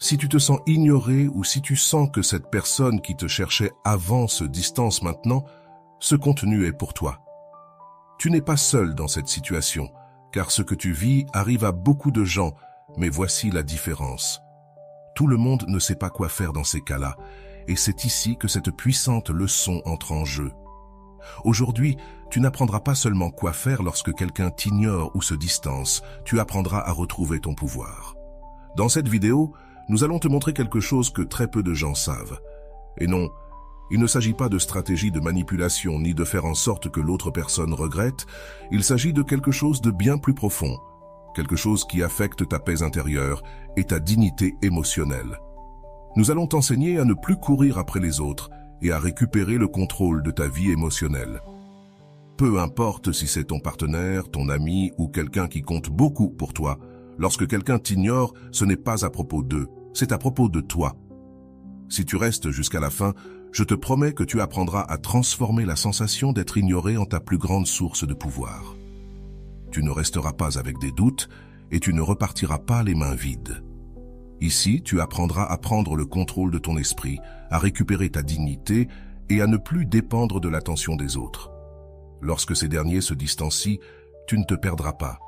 Si tu te sens ignoré ou si tu sens que cette personne qui te cherchait avant se distance maintenant, ce contenu est pour toi. Tu n'es pas seul dans cette situation, car ce que tu vis arrive à beaucoup de gens, mais voici la différence. Tout le monde ne sait pas quoi faire dans ces cas-là, et c'est ici que cette puissante leçon entre en jeu. Aujourd'hui, tu n'apprendras pas seulement quoi faire lorsque quelqu'un t'ignore ou se distance, tu apprendras à retrouver ton pouvoir. Dans cette vidéo, nous allons te montrer quelque chose que très peu de gens savent. Et non, il ne s'agit pas de stratégie de manipulation ni de faire en sorte que l'autre personne regrette, il s'agit de quelque chose de bien plus profond, quelque chose qui affecte ta paix intérieure et ta dignité émotionnelle. Nous allons t'enseigner à ne plus courir après les autres et à récupérer le contrôle de ta vie émotionnelle. Peu importe si c'est ton partenaire, ton ami ou quelqu'un qui compte beaucoup pour toi, lorsque quelqu'un t'ignore, ce n'est pas à propos d'eux, c'est à propos de toi. Si tu restes jusqu'à la fin, je te promets que tu apprendras à transformer la sensation d'être ignoré en ta plus grande source de pouvoir. Tu ne resteras pas avec des doutes et tu ne repartiras pas les mains vides. Ici, tu apprendras à prendre le contrôle de ton esprit, à récupérer ta dignité et à ne plus dépendre de l'attention des autres. Lorsque ces derniers se distancient, tu ne te perdras pas.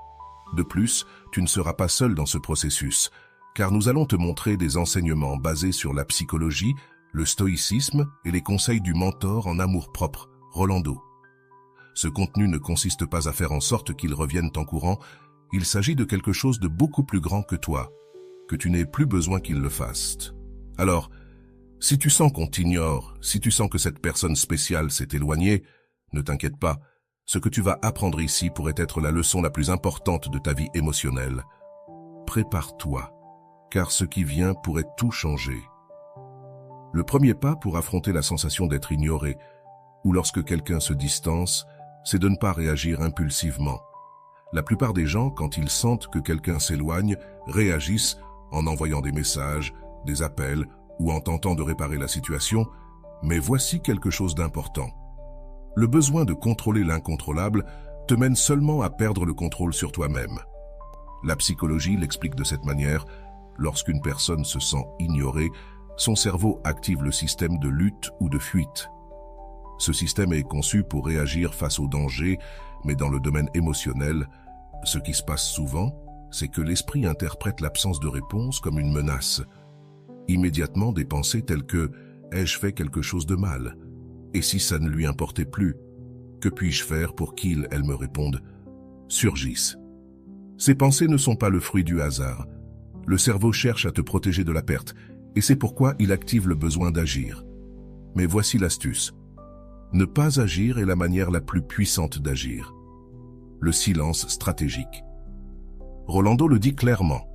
De plus, tu ne seras pas seul dans ce processus, car nous allons te montrer des enseignements basés sur la psychologie, le stoïcisme et les conseils du mentor en amour-propre, Rolando. Ce contenu ne consiste pas à faire en sorte qu'ils reviennent en courant, il s'agit de quelque chose de beaucoup plus grand que toi, que tu n'aies plus besoin qu'ils le fassent. Alors, si tu sens qu'on t'ignore, si tu sens que cette personne spéciale s'est éloignée, ne t'inquiète pas, ce que tu vas apprendre ici pourrait être la leçon la plus importante de ta vie émotionnelle. Prépare-toi, car ce qui vient pourrait tout changer. Le premier pas pour affronter la sensation d'être ignoré, ou lorsque quelqu'un se distance, c'est de ne pas réagir impulsivement. La plupart des gens, quand ils sentent que quelqu'un s'éloigne, réagissent en envoyant des messages, des appels ou en tentant de réparer la situation, mais voici quelque chose d'important. Le besoin de contrôler l'incontrôlable te mène seulement à perdre le contrôle sur toi-même. La psychologie l'explique de cette manière, lorsqu'une personne se sent ignorée, son cerveau active le système de lutte ou de fuite. Ce système est conçu pour réagir face au danger, mais dans le domaine émotionnel, ce qui se passe souvent, c'est que l'esprit interprète l'absence de réponse comme une menace. Immédiatement, des pensées telles que « ai-je fait quelque chose de mal ?» Et si ça ne lui importait plus, que puis-je faire pour qu'il, elle me réponde, surgissent. Ces pensées ne sont pas le fruit du hasard. Le cerveau cherche à te protéger de la perte, et c'est pourquoi il active le besoin d'agir. Mais voici l'astuce. Ne pas agir est la manière la plus puissante d'agir. Le silence stratégique. Rolando le dit clairement.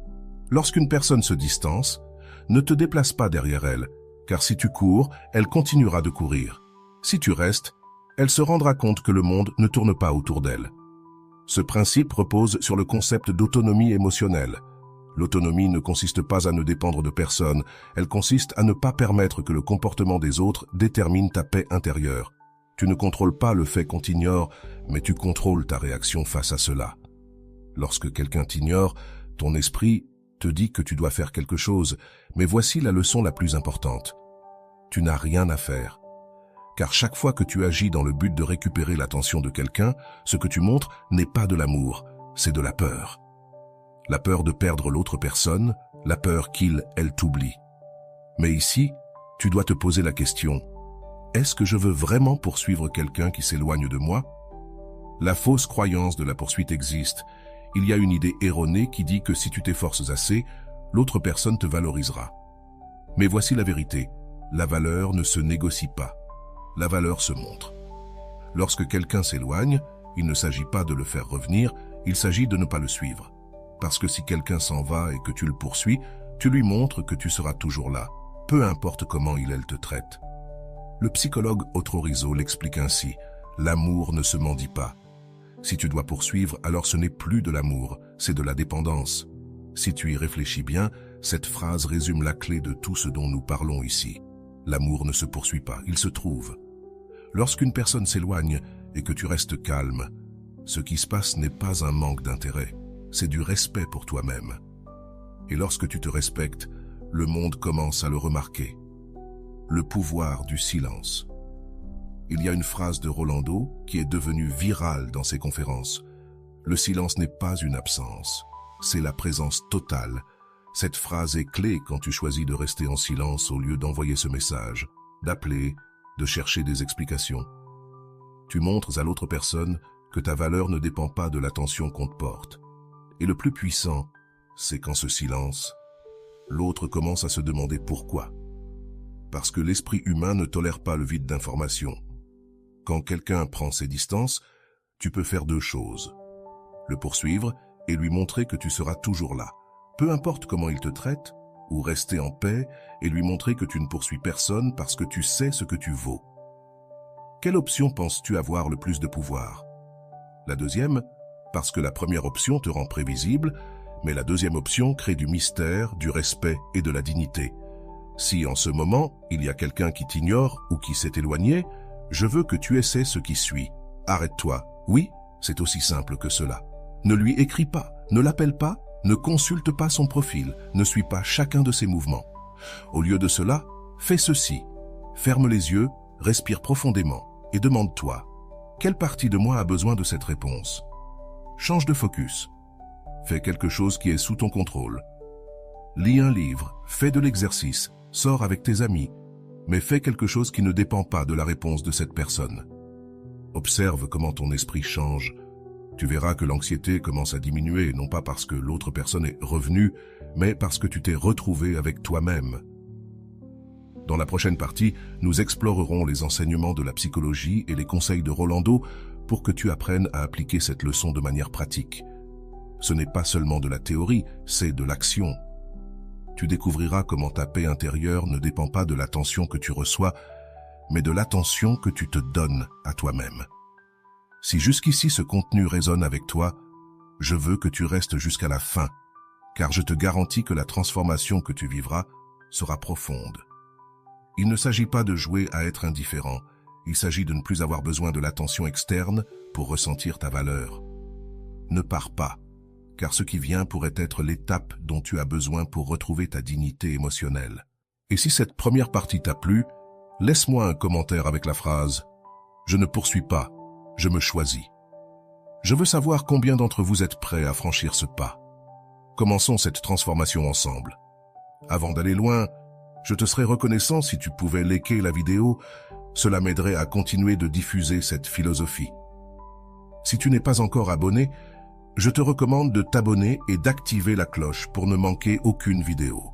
Lorsqu'une personne se distance, ne te déplace pas derrière elle, car si tu cours, elle continuera de courir. Si tu restes, elle se rendra compte que le monde ne tourne pas autour d'elle. Ce principe repose sur le concept d'autonomie émotionnelle. L'autonomie ne consiste pas à ne dépendre de personne, elle consiste à ne pas permettre que le comportement des autres détermine ta paix intérieure. Tu ne contrôles pas le fait qu'on t'ignore, mais tu contrôles ta réaction face à cela. Lorsque quelqu'un t'ignore, ton esprit te dit que tu dois faire quelque chose, mais voici la leçon la plus importante. Tu n'as rien à faire. Car chaque fois que tu agis dans le but de récupérer l'attention de quelqu'un, ce que tu montres n'est pas de l'amour, c'est de la peur. La peur de perdre l'autre personne, la peur qu'il, elle t'oublie. Mais ici, tu dois te poser la question, est-ce que je veux vraiment poursuivre quelqu'un qui s'éloigne de moi? La fausse croyance de la poursuite existe. Il y a une idée erronée qui dit que si tu t'efforces assez, l'autre personne te valorisera. Mais voici la vérité, la valeur ne se négocie pas. La valeur se montre. Lorsque quelqu'un s'éloigne, il ne s'agit pas de le faire revenir, il s'agit de ne pas le suivre. Parce que si quelqu'un s'en va et que tu le poursuis, tu lui montres que tu seras toujours là, peu importe comment elle te traite. Le psychologue Otto Rizzo l'explique ainsi, l'amour ne se mendie pas. Si tu dois poursuivre, alors ce n'est plus de l'amour, c'est de la dépendance. Si tu y réfléchis bien, cette phrase résume la clé de tout ce dont nous parlons ici. L'amour ne se poursuit pas, il se trouve. Lorsqu'une personne s'éloigne et que tu restes calme, ce qui se passe n'est pas un manque d'intérêt, c'est du respect pour toi-même. Et lorsque tu te respectes, le monde commence à le remarquer. Le pouvoir du silence. Il y a une phrase de Rolando qui est devenue virale dans ses conférences. Le silence n'est pas une absence, c'est la présence totale. Cette phrase est clé quand tu choisis de rester en silence au lieu d'envoyer ce message, d'appeler, de chercher des explications. Tu montres à l'autre personne que ta valeur ne dépend pas de l'attention qu'on te porte. Et le plus puissant, c'est qu'en ce silence, l'autre commence à se demander pourquoi. Parce que l'esprit humain ne tolère pas le vide d'information. Quand quelqu'un prend ses distances, tu peux faire deux choses. Le poursuivre et lui montrer que tu seras toujours là, peu importe comment il te traite, ou rester en paix et lui montrer que tu ne poursuis personne parce que tu sais ce que tu vaux. Quelle option penses-tu avoir le plus de pouvoir? La deuxième, parce que la première option te rend prévisible, mais la deuxième option crée du mystère, du respect et de la dignité. Si en ce moment, il y a quelqu'un qui t'ignore ou qui s'est éloigné, je veux que tu essaies ce qui suit. Arrête-toi. Oui, c'est aussi simple que cela. Ne lui écris pas, ne l'appelle pas, ne consulte pas son profil, ne suis pas chacun de ses mouvements. Au lieu de cela, fais ceci. Ferme les yeux, respire profondément et demande-toi, quelle partie de moi a besoin de cette réponse? Change de focus. Fais quelque chose qui est sous ton contrôle. Lis un livre, fais de l'exercice, sors avec tes amis, mais fais quelque chose qui ne dépend pas de la réponse de cette personne. Observe comment ton esprit change. Tu verras que l'anxiété commence à diminuer, non pas parce que l'autre personne est revenue, mais parce que tu t'es retrouvé avec toi-même. Dans la prochaine partie, nous explorerons les enseignements de la psychologie et les conseils de Rolando pour que tu apprennes à appliquer cette leçon de manière pratique. Ce n'est pas seulement de la théorie, c'est de l'action. Tu découvriras comment ta paix intérieure ne dépend pas de l'attention que tu reçois, mais de l'attention que tu te donnes à toi-même. Si jusqu'ici ce contenu résonne avec toi, je veux que tu restes jusqu'à la fin, car je te garantis que la transformation que tu vivras sera profonde. Il ne s'agit pas de jouer à être indifférent, il s'agit de ne plus avoir besoin de l'attention externe pour ressentir ta valeur. Ne pars pas, car ce qui vient pourrait être l'étape dont tu as besoin pour retrouver ta dignité émotionnelle. Et si cette première partie t'a plu, laisse-moi un commentaire avec la phrase « Je ne poursuis pas, je me choisis ». Je veux savoir combien d'entre vous êtes prêts à franchir ce pas. Commençons cette transformation ensemble. Avant d'aller loin, je te serais reconnaissant si tu pouvais liker la vidéo, cela m'aiderait à continuer de diffuser cette philosophie. Si tu n'es pas encore abonné, je te recommande de t'abonner et d'activer la cloche pour ne manquer aucune vidéo.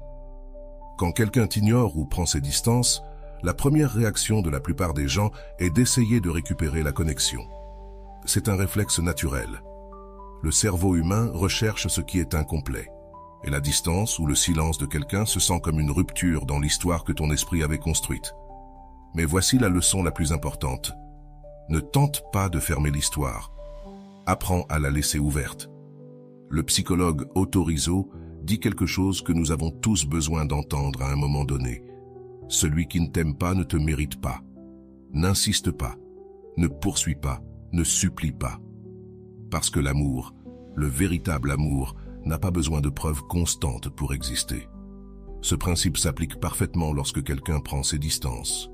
Quand quelqu'un t'ignore ou prend ses distances, la première réaction de la plupart des gens est d'essayer de récupérer la connexion. C'est un réflexe naturel. Le cerveau humain recherche ce qui est incomplet. Et la distance ou le silence de quelqu'un se sent comme une rupture dans l'histoire que ton esprit avait construite. Mais voici la leçon la plus importante. Ne tente pas de fermer l'histoire. Apprends à la laisser ouverte. Le psychologue Otto Rizzo dit quelque chose que nous avons tous besoin d'entendre à un moment donné. Celui qui ne t'aime pas ne te mérite pas. N'insiste pas. Ne poursuis pas. Ne supplie pas. Parce que l'amour, le véritable amour, n'a pas besoin de preuves constantes pour exister. Ce principe s'applique parfaitement lorsque quelqu'un prend ses distances.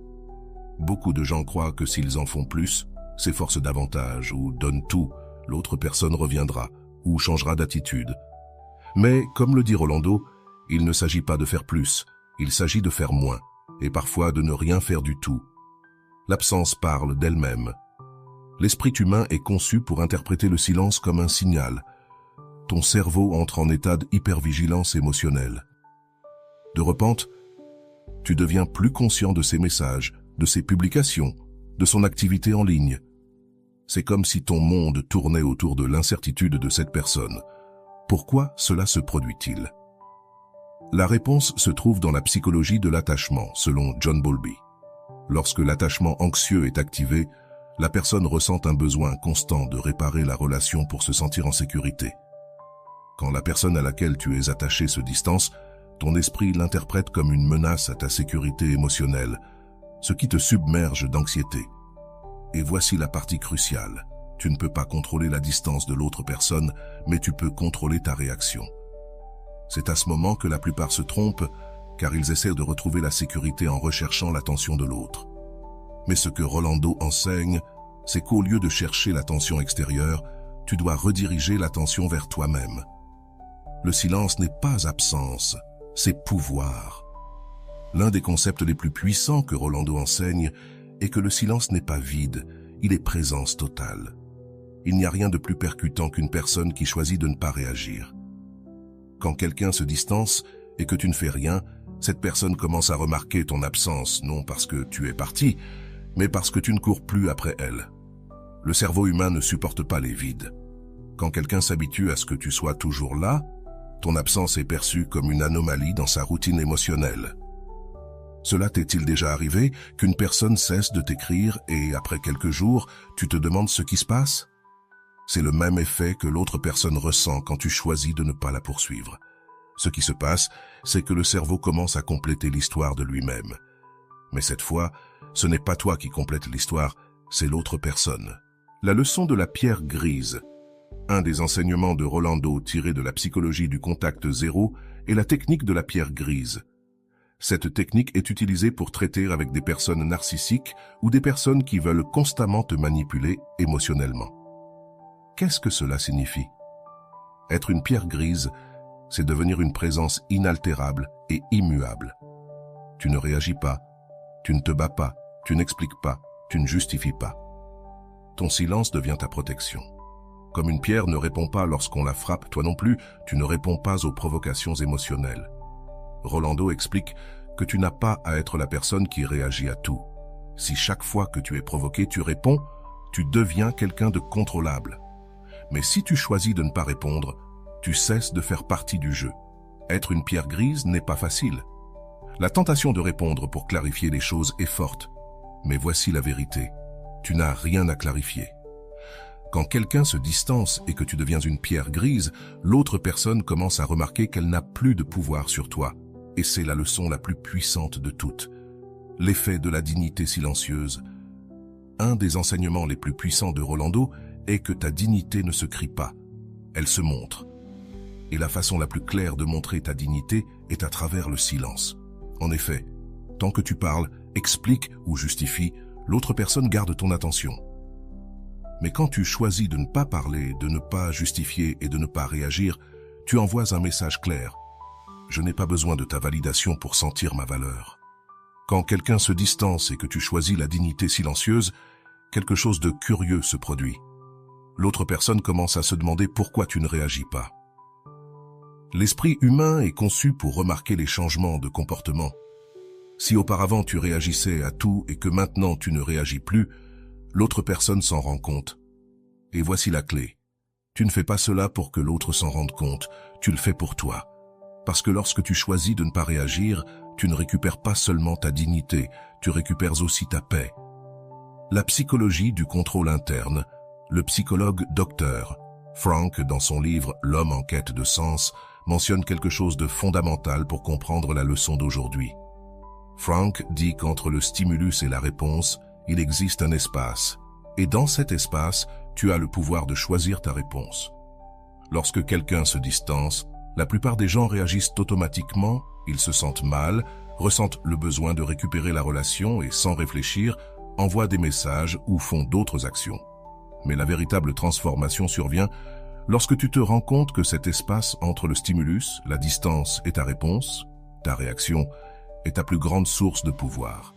Beaucoup de gens croient que s'ils en font plus, s'efforcent davantage ou donnent tout, l'autre personne reviendra ou changera d'attitude. Mais, comme le dit Rolando, il ne s'agit pas de faire plus, il s'agit de faire moins, et parfois de ne rien faire du tout. L'absence parle d'elle-même. L'esprit humain est conçu pour interpréter le silence comme un signal. Ton cerveau entre en état d'hypervigilance émotionnelle. De repente, tu deviens plus conscient de ses messages, de ses publications, de son activité en ligne. C'est comme si ton monde tournait autour de l'incertitude de cette personne. Pourquoi cela se produit-il? La réponse se trouve dans la psychologie de l'attachement, selon John Bowlby. Lorsque l'attachement anxieux est activé, la personne ressent un besoin constant de réparer la relation pour se sentir en sécurité. Quand la personne à laquelle tu es attaché se distance, ton esprit l'interprète comme une menace à ta sécurité émotionnelle, ce qui te submerge d'anxiété. Et voici la partie cruciale. Tu ne peux pas contrôler la distance de l'autre personne, mais tu peux contrôler ta réaction. C'est à ce moment que la plupart se trompent, car ils essaient de retrouver la sécurité en recherchant l'attention de l'autre. Mais ce que Rolando enseigne, c'est qu'au lieu de chercher l'attention extérieure, tu dois rediriger l'attention vers toi-même. Le silence n'est pas absence, c'est pouvoir. L'un des concepts les plus puissants que Rolando enseigne est que le silence n'est pas vide, il est présence totale. Il n'y a rien de plus percutant qu'une personne qui choisit de ne pas réagir. Quand quelqu'un se distance et que tu ne fais rien, cette personne commence à remarquer ton absence, non parce que tu es parti, mais parce que tu ne cours plus après elle. Le cerveau humain ne supporte pas les vides. Quand quelqu'un s'habitue à ce que tu sois toujours là, ton absence est perçue comme une anomalie dans sa routine émotionnelle. Cela t'est-il déjà arrivé qu'une personne cesse de t'écrire et après quelques jours, tu te demandes ce qui se passe? C'est le même effet que l'autre personne ressent quand tu choisis de ne pas la poursuivre. Ce qui se passe, c'est que le cerveau commence à compléter l'histoire de lui-même. Mais cette fois, ce n'est pas toi qui complètes l'histoire, c'est l'autre personne. La leçon de la pierre grise. Un des enseignements de Rolando tiré de la psychologie du contact zéro est la technique de la pierre grise. Cette technique est utilisée pour traiter avec des personnes narcissiques ou des personnes qui veulent constamment te manipuler émotionnellement. Qu'est-ce que cela signifie? Être une pierre grise, c'est devenir une présence inaltérable et immuable. Tu ne réagis pas, tu ne te bats pas, tu n'expliques pas, tu ne justifies pas. Ton silence devient ta protection. Comme une pierre ne répond pas lorsqu'on la frappe, toi non plus, tu ne réponds pas aux provocations émotionnelles. Rolando explique que tu n'as pas à être la personne qui réagit à tout. Si chaque fois que tu es provoqué, tu réponds, tu deviens quelqu'un de contrôlable. Mais si tu choisis de ne pas répondre, tu cesses de faire partie du jeu. Être une pierre grise n'est pas facile. La tentation de répondre pour clarifier les choses est forte. Mais voici la vérité. Tu n'as rien à clarifier. Quand quelqu'un se distance et que tu deviens une pierre grise, l'autre personne commence à remarquer qu'elle n'a plus de pouvoir sur toi. Et c'est la leçon la plus puissante de toutes. L'effet de la dignité silencieuse. Un des enseignements les plus puissants de Rolando est que ta dignité ne se crie pas, elle se montre. Et la façon la plus claire de montrer ta dignité est à travers le silence. En effet, tant que tu parles, expliques ou justifies, l'autre personne garde ton attention. Mais quand tu choisis de ne pas parler, de ne pas justifier et de ne pas réagir, tu envoies un message clair. Je n'ai pas besoin de ta validation pour sentir ma valeur. Quand quelqu'un se distance et que tu choisis la dignité silencieuse, quelque chose de curieux se produit. L'autre personne commence à se demander pourquoi tu ne réagis pas. L'esprit humain est conçu pour remarquer les changements de comportement. Si auparavant tu réagissais à tout et que maintenant tu ne réagis plus, l'autre personne s'en rend compte. Et voici la clé. Tu ne fais pas cela pour que l'autre s'en rende compte, tu le fais pour toi. Parce que lorsque tu choisis de ne pas réagir, tu ne récupères pas seulement ta dignité, tu récupères aussi ta paix. La psychologie du contrôle interne. Le psychologue Dr. Frank, dans son livre « L'homme en quête de sens », mentionne quelque chose de fondamental pour comprendre la leçon d'aujourd'hui. Frank dit qu'entre le stimulus et la réponse, il existe un espace. Et dans cet espace, tu as le pouvoir de choisir ta réponse. Lorsque quelqu'un se distance, la plupart des gens réagissent automatiquement, ils se sentent mal, ressentent le besoin de récupérer la relation et sans réfléchir, envoient des messages ou font d'autres actions. Mais la véritable transformation survient lorsque tu te rends compte que cet espace entre le stimulus, la distance et ta réponse, ta réaction, est ta plus grande source de pouvoir.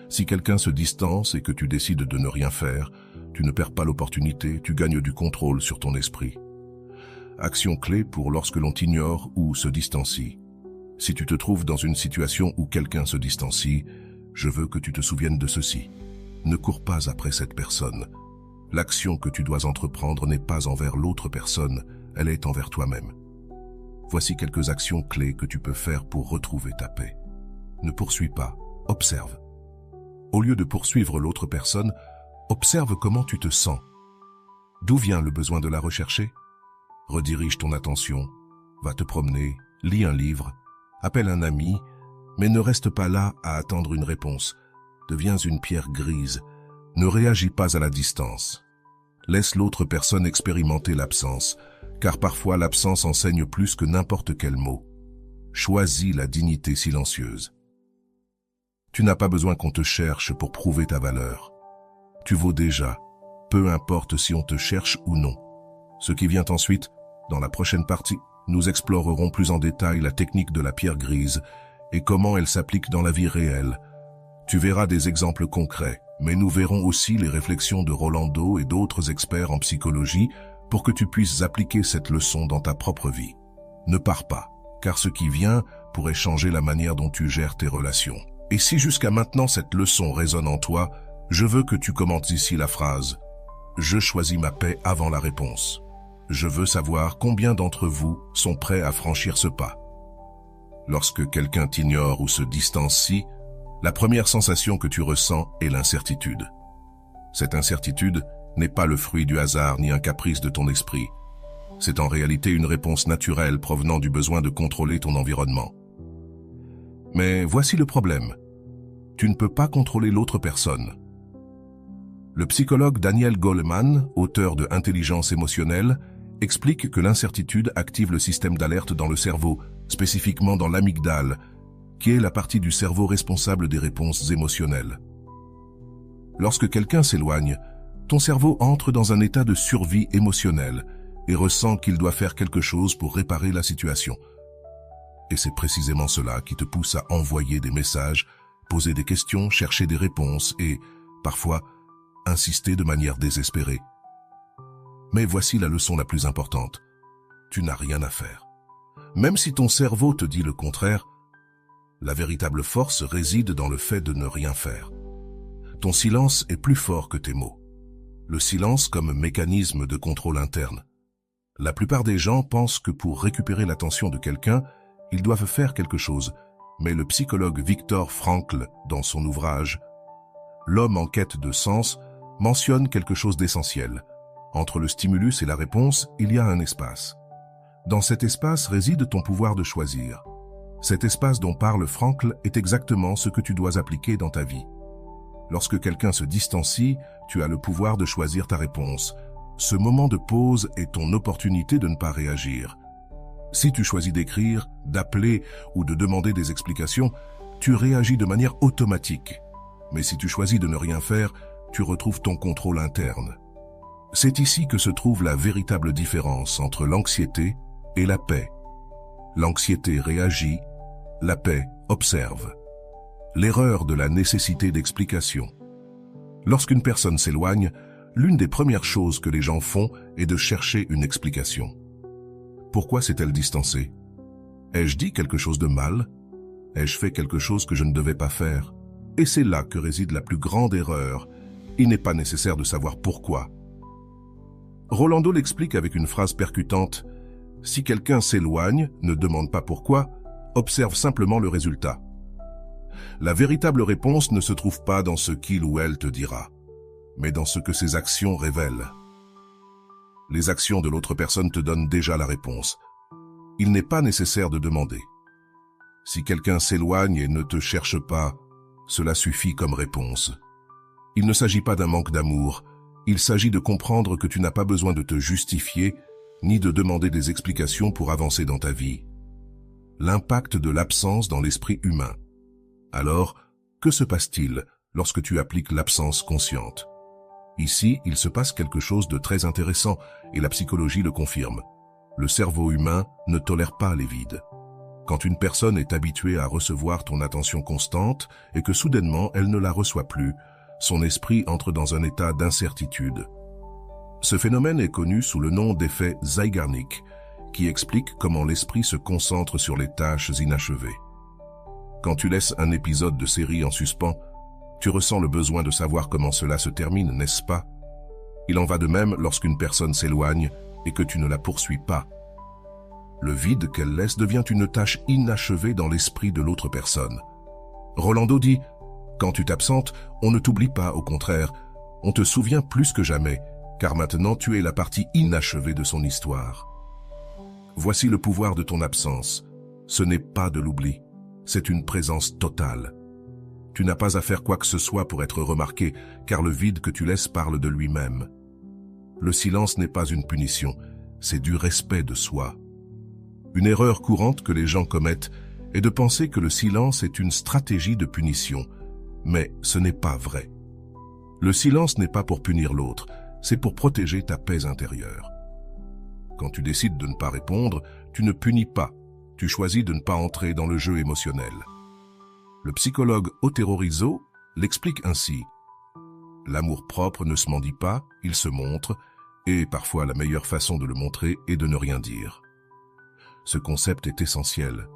Si quelqu'un se distance et que tu décides de ne rien faire, tu ne perds pas l'opportunité, tu gagnes du contrôle sur ton esprit. Action clé pour lorsque l'on t'ignore ou se distancie. Si tu te trouves dans une situation où quelqu'un se distancie, je veux que tu te souviennes de ceci. Ne cours pas après cette personne. L'action que tu dois entreprendre n'est pas envers l'autre personne, elle est envers toi-même. Voici quelques actions clés que tu peux faire pour retrouver ta paix. Ne poursuis pas, observe. Au lieu de poursuivre l'autre personne, observe comment tu te sens. D'où vient le besoin de la rechercher? Redirige ton attention, va te promener, lis un livre, appelle un ami, mais ne reste pas là à attendre une réponse. Deviens une pierre grise. Ne réagis pas à la distance. Laisse l'autre personne expérimenter l'absence, car parfois l'absence enseigne plus que n'importe quel mot. Choisis la dignité silencieuse. Tu n'as pas besoin qu'on te cherche pour prouver ta valeur. Tu vaux déjà, peu importe si on te cherche ou non. Ce qui vient ensuite, dans la prochaine partie, nous explorerons plus en détail la technique de la pierre grise et comment elle s'applique dans la vie réelle. Tu verras des exemples concrets, mais nous verrons aussi les réflexions de Rolando et d'autres experts en psychologie pour que tu puisses appliquer cette leçon dans ta propre vie. Ne pars pas, car ce qui vient pourrait changer la manière dont tu gères tes relations. Et si jusqu'à maintenant cette leçon résonne en toi, je veux que tu commentes ici la phrase « Je choisis ma paix avant la réponse ». Je veux savoir combien d'entre vous sont prêts à franchir ce pas. Lorsque quelqu'un t'ignore ou se distancie, la première sensation que tu ressens est l'incertitude. Cette incertitude n'est pas le fruit du hasard ni un caprice de ton esprit. C'est en réalité une réponse naturelle provenant du besoin de contrôler ton environnement. Mais voici le problème. Tu ne peux pas contrôler l'autre personne. Le psychologue Daniel Goleman, auteur de Intelligence émotionnelle, explique que l'incertitude active le système d'alerte dans le cerveau, spécifiquement dans l'amygdale, qui est la partie du cerveau responsable des réponses émotionnelles. Lorsque quelqu'un s'éloigne, ton cerveau entre dans un état de survie émotionnelle et ressent qu'il doit faire quelque chose pour réparer la situation. Et c'est précisément cela qui te pousse à envoyer des messages, poser des questions, chercher des réponses et, parfois, insister de manière désespérée. Mais voici la leçon la plus importante. Tu n'as rien à faire. Même si ton cerveau te dit le contraire, la véritable force réside dans le fait de ne rien faire. Ton silence est plus fort que tes mots. Le silence comme mécanisme de contrôle interne. La plupart des gens pensent que pour récupérer l'attention de quelqu'un, ils doivent faire quelque chose, mais le psychologue Viktor Frankl, dans son ouvrage « L'homme en quête de sens », mentionne quelque chose d'essentiel. Entre le stimulus et la réponse, il y a un espace. Dans cet espace réside ton pouvoir de choisir. Cet espace dont parle Frankl est exactement ce que tu dois appliquer dans ta vie. Lorsque quelqu'un se distancie, tu as le pouvoir de choisir ta réponse. Ce moment de pause est ton opportunité de ne pas réagir. Si tu choisis d'écrire, d'appeler ou de demander des explications, tu réagis de manière automatique. Mais si tu choisis de ne rien faire, tu retrouves ton contrôle interne. C'est ici que se trouve la véritable différence entre l'anxiété et la paix. L'anxiété réagit, la paix observe. L'erreur de la nécessité d'explication. Lorsqu'une personne s'éloigne, l'une des premières choses que les gens font est de chercher une explication. Pourquoi s'est-elle distancée? Ai-je dit quelque chose de mal? Ai-je fait quelque chose que je ne devais pas faire? Et c'est là que réside la plus grande erreur. Il n'est pas nécessaire de savoir pourquoi. Rolando l'explique avec une phrase percutante. Si quelqu'un s'éloigne, ne demande pas pourquoi, observe simplement le résultat. La véritable réponse ne se trouve pas dans ce qu'il ou elle te dira, mais dans ce que ses actions révèlent. Les actions de l'autre personne te donnent déjà la réponse. Il n'est pas nécessaire de demander. Si quelqu'un s'éloigne et ne te cherche pas, cela suffit comme réponse. Il ne s'agit pas d'un manque d'amour, il s'agit de comprendre que tu n'as pas besoin de te justifier, ni de demander des explications pour avancer dans ta vie. L'impact de l'absence dans l'esprit humain. Alors, que se passe-t-il lorsque tu appliques l'absence consciente? Ici, il se passe quelque chose de très intéressant et la psychologie le confirme. Le cerveau humain ne tolère pas les vides. Quand une personne est habituée à recevoir ton attention constante et que soudainement elle ne la reçoit plus, son esprit entre dans un état d'incertitude. Ce phénomène est connu sous le nom d'effet Zeigarnik, qui explique comment l'esprit se concentre sur les tâches inachevées. Quand tu laisses un épisode de série en suspens, tu ressens le besoin de savoir comment cela se termine, n'est-ce pas? Il en va de même lorsqu'une personne s'éloigne et que tu ne la poursuis pas. Le vide qu'elle laisse devient une tâche inachevée dans l'esprit de l'autre personne. Rolando dit « Quand tu t'absentes, on ne t'oublie pas, au contraire, on te souvient plus que jamais, car maintenant tu es la partie inachevée de son histoire. » Voici le pouvoir de ton absence. Ce n'est pas de l'oubli, c'est une présence totale. Tu n'as pas à faire quoi que ce soit pour être remarqué, car le vide que tu laisses parle de lui-même. Le silence n'est pas une punition, c'est du respect de soi. Une erreur courante que les gens commettent est de penser que le silence est une stratégie de punition, mais ce n'est pas vrai. Le silence n'est pas pour punir l'autre, c'est pour protéger ta paix intérieure. Quand tu décides de ne pas répondre, tu ne punis pas, tu choisis de ne pas entrer dans le jeu émotionnel. Le psychologue Otero Rizzo l'explique ainsi. L'amour-propre ne se mendie pas, il se montre, et parfois la meilleure façon de le montrer est de ne rien dire. Ce concept est essentiel.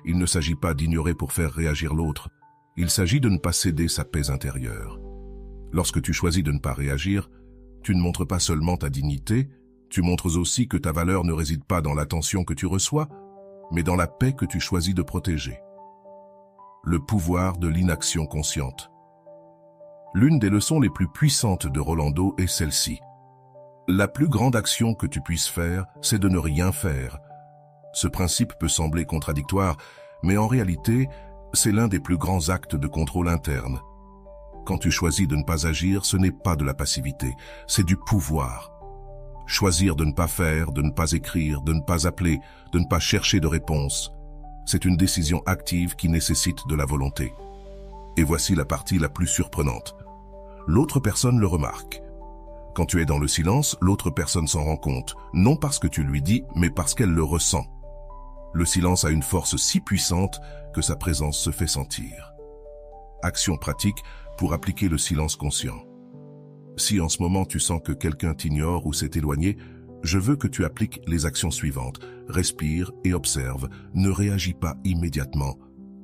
Il ne s'agit pas d'ignorer pour faire réagir l'autre, il s'agit de ne pas céder sa paix intérieure. Lorsque tu choisis de ne pas réagir, tu ne montres pas seulement ta dignité, tu montres aussi que ta valeur ne réside pas dans l'attention que tu reçois, mais dans la paix que tu choisis de protéger. Le pouvoir de l'inaction consciente. L'une des leçons les plus puissantes de Rolando est celle-ci. La plus grande action que tu puisses faire, c'est de ne rien faire. Ce principe peut sembler contradictoire, mais en réalité, c'est l'un des plus grands actes de contrôle interne. Quand tu choisis de ne pas agir, ce n'est pas de la passivité, c'est du pouvoir. Choisir de ne pas faire, de ne pas écrire, de ne pas appeler, de ne pas chercher de réponse, c'est une décision active qui nécessite de la volonté. Et voici la partie la plus surprenante. L'autre personne le remarque. Quand tu es dans le silence, l'autre personne s'en rend compte, non parce que tu lui dis, mais parce qu'elle le ressent. Le silence a une force si puissante que sa présence se fait sentir. Action pratique pour appliquer le silence conscient. Si en ce moment tu sens que quelqu'un t'ignore ou s'est éloigné, je veux que tu appliques les actions suivantes. Respire et observe, ne réagis pas immédiatement.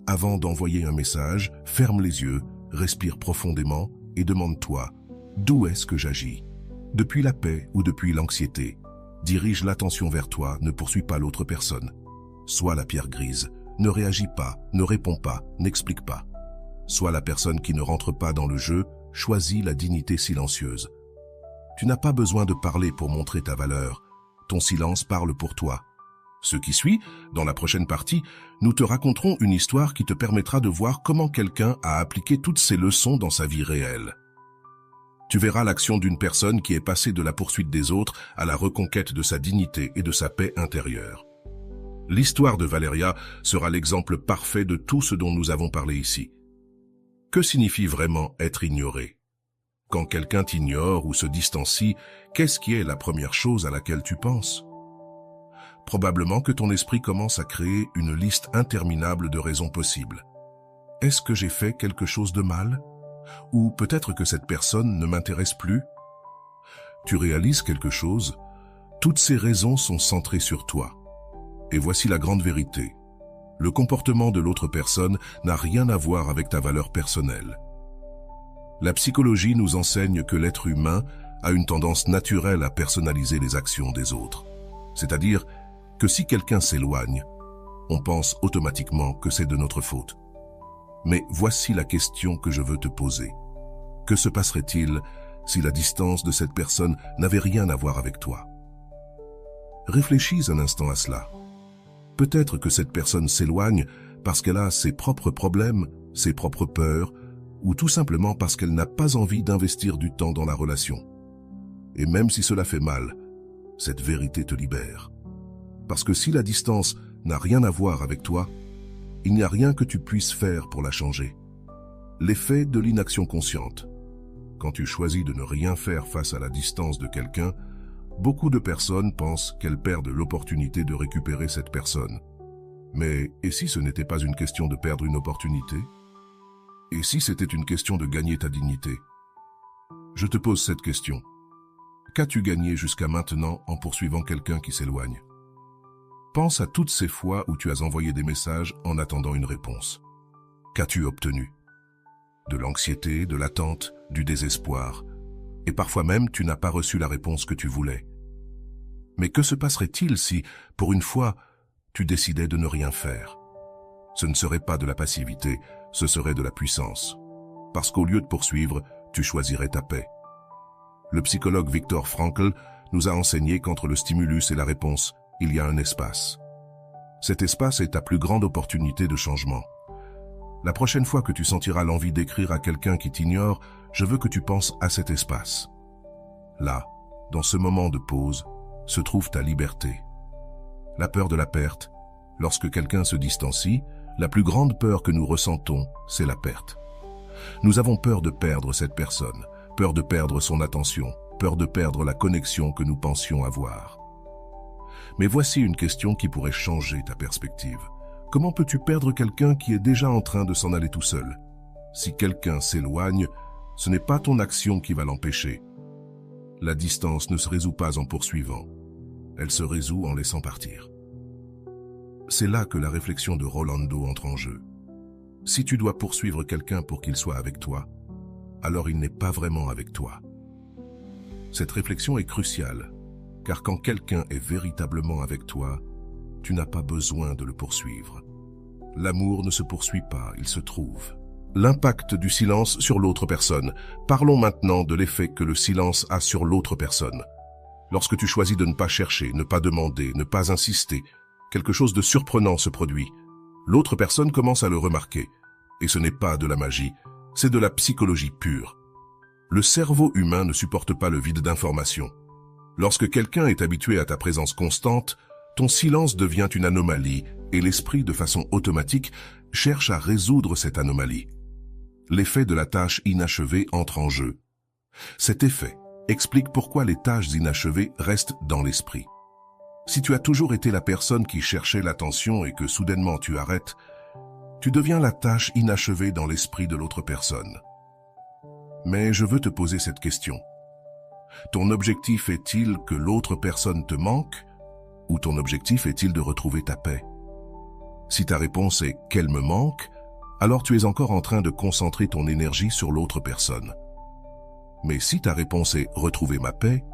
Avant d'envoyer un message, ferme les yeux, respire profondément et demande-toi, d'où est-ce que j'agis? Depuis la paix ou depuis l'anxiété? Dirige l'attention vers toi, ne poursuis pas l'autre personne. Sois la pierre grise, ne réagis pas, ne réponds pas, n'explique pas. Sois la personne qui ne rentre pas dans le jeu, choisis la dignité silencieuse. Tu n'as pas besoin de parler pour montrer ta valeur. Ton silence parle pour toi. Ce qui suit, dans la prochaine partie, nous te raconterons une histoire qui te permettra de voir comment quelqu'un a appliqué toutes ces leçons dans sa vie réelle. Tu verras l'action d'une personne qui est passée de la poursuite des autres à la reconquête de sa dignité et de sa paix intérieure. L'histoire de Valeria sera l'exemple parfait de tout ce dont nous avons parlé ici. Que signifie vraiment être ignoré? Quand quelqu'un t'ignore ou se distancie, qu'est-ce qui est la première chose à laquelle tu penses? Probablement que ton esprit commence à créer une liste interminable de raisons possibles. Est-ce que j'ai fait quelque chose de mal? Ou peut-être que cette personne ne m'intéresse plus? Tu réalises quelque chose? Toutes ces raisons sont centrées sur toi. Et voici la grande vérité. Le comportement de l'autre personne n'a rien à voir avec ta valeur personnelle. La psychologie nous enseigne que l'être humain a une tendance naturelle à personnaliser les actions des autres. C'est-à-dire que si quelqu'un s'éloigne, on pense automatiquement que c'est de notre faute. Mais voici la question que je veux te poser. Que se passerait-il si la distance de cette personne n'avait rien à voir avec toi? Réfléchis un instant à cela. Peut-être que cette personne s'éloigne parce qu'elle a ses propres problèmes, ses propres peurs, ou tout simplement parce qu'elle n'a pas envie d'investir du temps dans la relation. Et même si cela fait mal, cette vérité te libère. Parce que si la distance n'a rien à voir avec toi, il n'y a rien que tu puisses faire pour la changer. L'effet de l'inaction consciente. Quand tu choisis de ne rien faire face à la distance de quelqu'un, beaucoup de personnes pensent qu'elles perdent l'opportunité de récupérer cette personne. Mais et si ce n'était pas une question de perdre une opportunité? Et si c'était une question de gagner ta dignité? Je te pose cette question. Qu'as-tu gagné jusqu'à maintenant en poursuivant quelqu'un qui s'éloigne? Pense à toutes ces fois où tu as envoyé des messages en attendant une réponse. Qu'as-tu obtenu? De l'anxiété, de l'attente, du désespoir. Et parfois même, tu n'as pas reçu la réponse que tu voulais. Mais que se passerait-il si, pour une fois, tu décidais de ne rien faire? Ce ne serait pas de la passivité, ce serait de la puissance. Parce qu'au lieu de poursuivre, tu choisirais ta paix. Le psychologue Viktor Frankl nous a enseigné qu'entre le stimulus et la réponse, il y a un espace. Cet espace est ta plus grande opportunité de changement. La prochaine fois que tu sentiras l'envie d'écrire à quelqu'un qui t'ignore, je veux que tu penses à cet espace. Là, dans ce moment de pause, se trouve ta liberté. La peur de la perte, Lorsque quelqu'un se distancie, la plus grande peur que nous ressentons, c'est la perte. Nous avons peur de perdre cette personne, peur de perdre son attention, peur de perdre la connexion que nous pensions avoir. Mais voici une question qui pourrait changer ta perspective. Comment peux-tu perdre quelqu'un qui est déjà en train de s'en aller tout seul? Si quelqu'un s'éloigne, ce n'est pas ton action qui va l'empêcher. La distance ne se résout pas en poursuivant. Elle se résout en laissant partir. C'est là que la réflexion de Rolando entre en jeu. Si tu dois poursuivre quelqu'un pour qu'il soit avec toi, alors il n'est pas vraiment avec toi. Cette réflexion est cruciale, car quand quelqu'un est véritablement avec toi, tu n'as pas besoin de le poursuivre. L'amour ne se poursuit pas, il se trouve. L'impact du silence sur l'autre personne. Parlons maintenant de l'effet que le silence a sur l'autre personne. Lorsque tu choisis de ne pas chercher, ne pas demander, ne pas insister, quelque chose de surprenant se produit. L'autre personne commence à le remarquer. Et ce n'est pas de la magie, c'est de la psychologie pure. Le cerveau humain ne supporte pas le vide d'informations. Lorsque quelqu'un est habitué à ta présence constante, ton silence devient une anomalie et l'esprit, de façon automatique, cherche à résoudre cette anomalie. L'effet de la tâche inachevée entre en jeu. Cet effet explique pourquoi les tâches inachevées restent dans l'esprit. Si tu as toujours été la personne qui cherchait l'attention et que soudainement tu arrêtes, tu deviens la tâche inachevée dans l'esprit de l'autre personne. Mais je veux te poser cette question. Ton objectif est-il que l'autre personne te manque ou ton objectif est-il de retrouver ta paix? Si ta réponse est « qu'elle me manque », alors tu es encore en train de concentrer ton énergie sur l'autre personne. Mais si ta réponse est « retrouver ma paix »,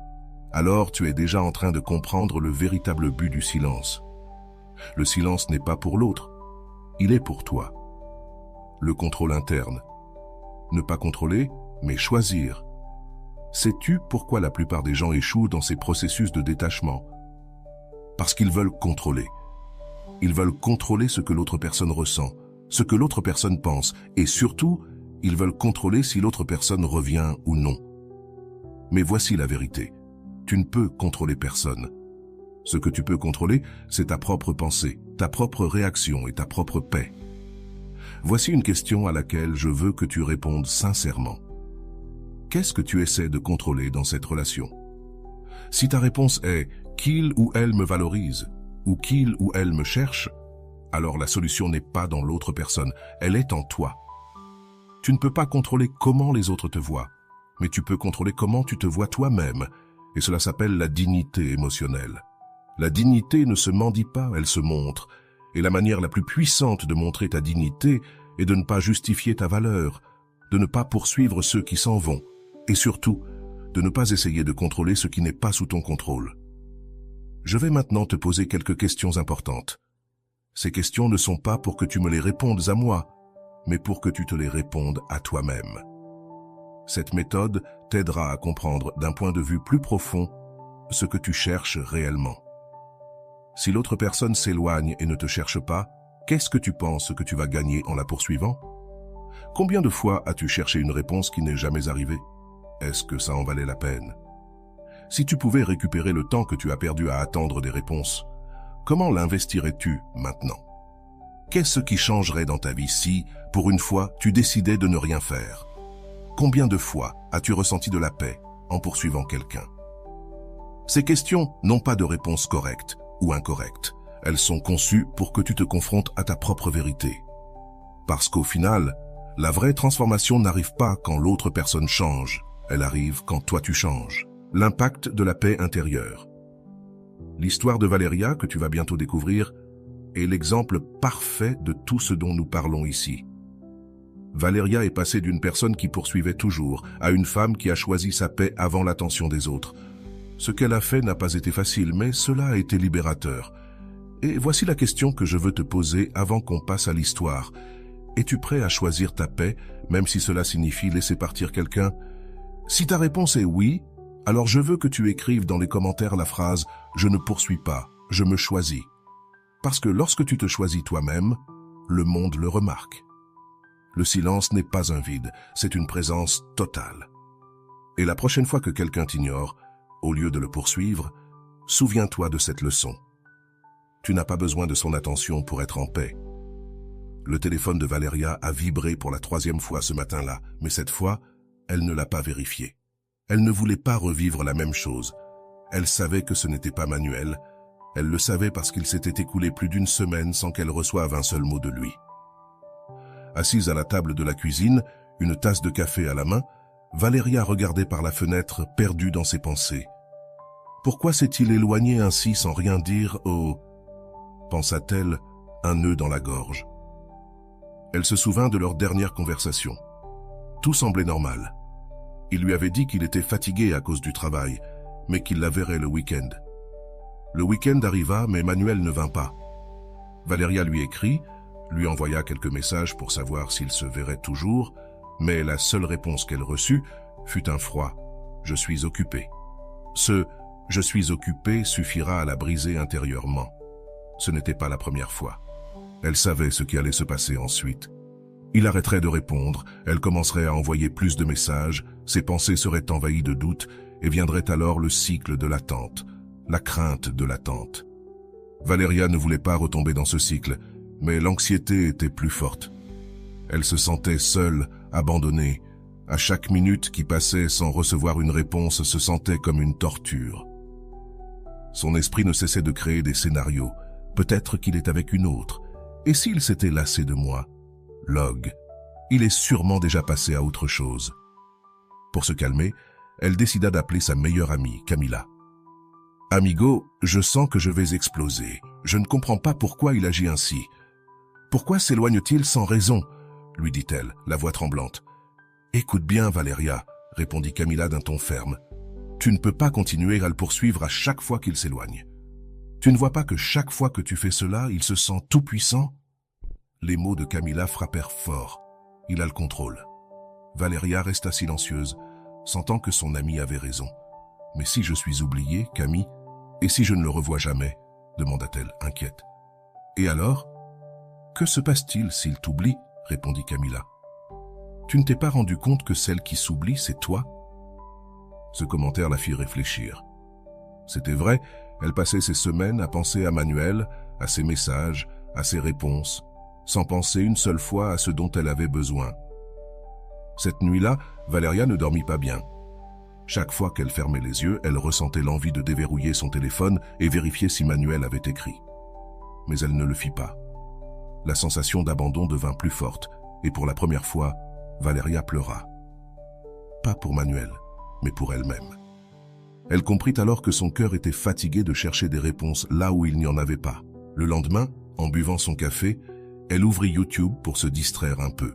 alors tu es déjà en train de comprendre le véritable but du silence. Le silence n'est pas pour l'autre, il est pour toi. Le contrôle interne. Ne pas contrôler, mais choisir. Sais-tu pourquoi la plupart des gens échouent dans ces processus de détachement? Parce qu'ils veulent contrôler. Ils veulent contrôler ce que l'autre personne ressent, ce que l'autre personne pense, et surtout, ils veulent contrôler si l'autre personne revient ou non. Mais voici la vérité. Tu ne peux contrôler personne. Ce que tu peux contrôler, c'est ta propre pensée, ta propre réaction et ta propre paix. Voici une question à laquelle je veux que tu répondes sincèrement. Qu'est-ce que tu essaies de contrôler dans cette relation? Si ta réponse est « qu'il ou elle me valorise » ou « qu'il ou elle me cherche », alors la solution n'est pas dans l'autre personne, elle est en toi. Tu ne peux pas contrôler comment les autres te voient, mais tu peux contrôler comment tu te vois toi-même, et cela s'appelle la dignité émotionnelle. La dignité ne se mendie pas, elle se montre, et la manière la plus puissante de montrer ta dignité est de ne pas justifier ta valeur, de ne pas poursuivre ceux qui s'en vont, et surtout, de ne pas essayer de contrôler ce qui n'est pas sous ton contrôle. Je vais maintenant te poser quelques questions importantes. Ces questions ne sont pas pour que tu me les répondes à moi, mais pour que tu te les répondes à toi-même. Cette méthode t'aidera à comprendre d'un point de vue plus profond ce que tu cherches réellement. Si l'autre personne s'éloigne et ne te cherche pas, qu'est-ce que tu penses que tu vas gagner en la poursuivant? Combien de fois as-tu cherché une réponse qui n'est jamais arrivée? Est-ce que ça en valait la peine? Si tu pouvais récupérer le temps que tu as perdu à attendre des réponses, comment l'investirais-tu maintenant? Qu'est-ce qui changerait dans ta vie si, pour une fois, tu décidais de ne rien faire? Combien de fois as-tu ressenti de la paix en poursuivant quelqu'un? Ces questions n'ont pas de réponse correcte ou incorrecte. Elles sont conçues pour que tu te confrontes à ta propre vérité. Parce qu'au final, la vraie transformation n'arrive pas quand l'autre personne change. Elle arrive quand toi tu changes. L'impact de la paix intérieure. L'histoire de Valeria, que tu vas bientôt découvrir, est l'exemple parfait de tout ce dont nous parlons ici. Valeria est passée d'une personne qui poursuivait toujours à une femme qui a choisi sa paix avant l'attention des autres. Ce qu'elle a fait n'a pas été facile, mais cela a été libérateur. Et voici la question que je veux te poser avant qu'on passe à l'histoire. Es-tu prêt à choisir ta paix, même si cela signifie laisser partir quelqu'un? Si ta réponse est oui, alors je veux que tu écrives dans les commentaires la phrase « Je ne poursuis pas, je me choisis ». Parce que lorsque tu te choisis toi-même, le monde le remarque. Le silence n'est pas un vide, c'est une présence totale. Et la prochaine fois que quelqu'un t'ignore, au lieu de le poursuivre, souviens-toi de cette leçon. Tu n'as pas besoin de son attention pour être en paix. Le téléphone de Valéria a vibré pour la 3e fois ce matin-là, mais cette fois, elle ne l'a pas vérifié. Elle ne voulait pas revivre la même chose. Elle savait que ce n'était pas Manuel. Elle le savait parce qu'il s'était écoulé plus d'1 semaine sans qu'elle reçoive un seul mot de lui. Assise à la table de la cuisine, une tasse de café à la main, Valéria regardait par la fenêtre, perdue dans ses pensées. Pourquoi s'est-il éloigné ainsi sans rien dire au... pensa-t-elle, un nœud dans la gorge. Elle se souvint de leur dernière conversation. Tout semblait normal. Il lui avait dit qu'il était fatigué à cause du travail, mais qu'il la verrait le week-end. Le week-end arriva, mais Manuel ne vint pas. Valéria lui écrit, lui envoya quelques messages pour savoir s'il se verrait toujours, mais la seule réponse qu'elle reçut fut un froid « Je suis occupé ». Ce « Je suis occupé » suffira à la briser intérieurement. Ce n'était pas la première fois. Elle savait ce qui allait se passer ensuite. Il arrêterait de répondre, elle commencerait à envoyer plus de messages, ses pensées seraient envahies de doutes et viendrait alors le cycle de l'attente, la crainte de l'attente. Valéria ne voulait pas retomber dans ce cycle, mais l'anxiété était plus forte. Elle se sentait seule, abandonnée. À chaque minute qui passait sans recevoir une réponse se sentait comme une torture. Son esprit ne cessait de créer des scénarios. Peut-être qu'il est avec une autre. Et s'il s'était lassé de moi? Log. Il est sûrement déjà passé à autre chose. Pour se calmer, elle décida d'appeler sa meilleure amie, Camilla. « Amigo, je sens que je vais exploser. Je ne comprends pas pourquoi il agit ainsi. Pourquoi s'éloigne-t-il sans raison ?» lui dit-elle, la voix tremblante. « Écoute bien, Valéria, » répondit Camilla d'un ton ferme. « Tu ne peux pas continuer à le poursuivre à chaque fois qu'il s'éloigne. Tu ne vois pas que chaque fois que tu fais cela, il se sent tout-puissant ?» Les mots de Camilla frappèrent fort. Il a le contrôle. Valéria resta silencieuse, sentant que son amie avait raison. « Mais si je suis oubliée, Camille, et si je ne le revois jamais ?» demanda-t-elle, inquiète. « Et alors ? Que se passe-t-il s'il t'oublie ?» répondit Camilla. « Tu ne t'es pas rendu compte que celle qui s'oublie, c'est toi ?» Ce commentaire la fit réfléchir. C'était vrai, elle passait ses semaines à penser à Manuel, à ses messages, à ses réponses, sans penser une seule fois à ce dont elle avait besoin. Cette nuit-là, Valéria ne dormit pas bien. Chaque fois qu'elle fermait les yeux, elle ressentait l'envie de déverrouiller son téléphone et vérifier si Manuel avait écrit. Mais elle ne le fit pas. La sensation d'abandon devint plus forte, et pour la première fois, Valéria pleura. Pas pour Manuel, mais pour elle-même. Elle comprit alors que son cœur était fatigué de chercher des réponses là où il n'y en avait pas. Le lendemain, en buvant son café, elle ouvrit YouTube pour se distraire un peu.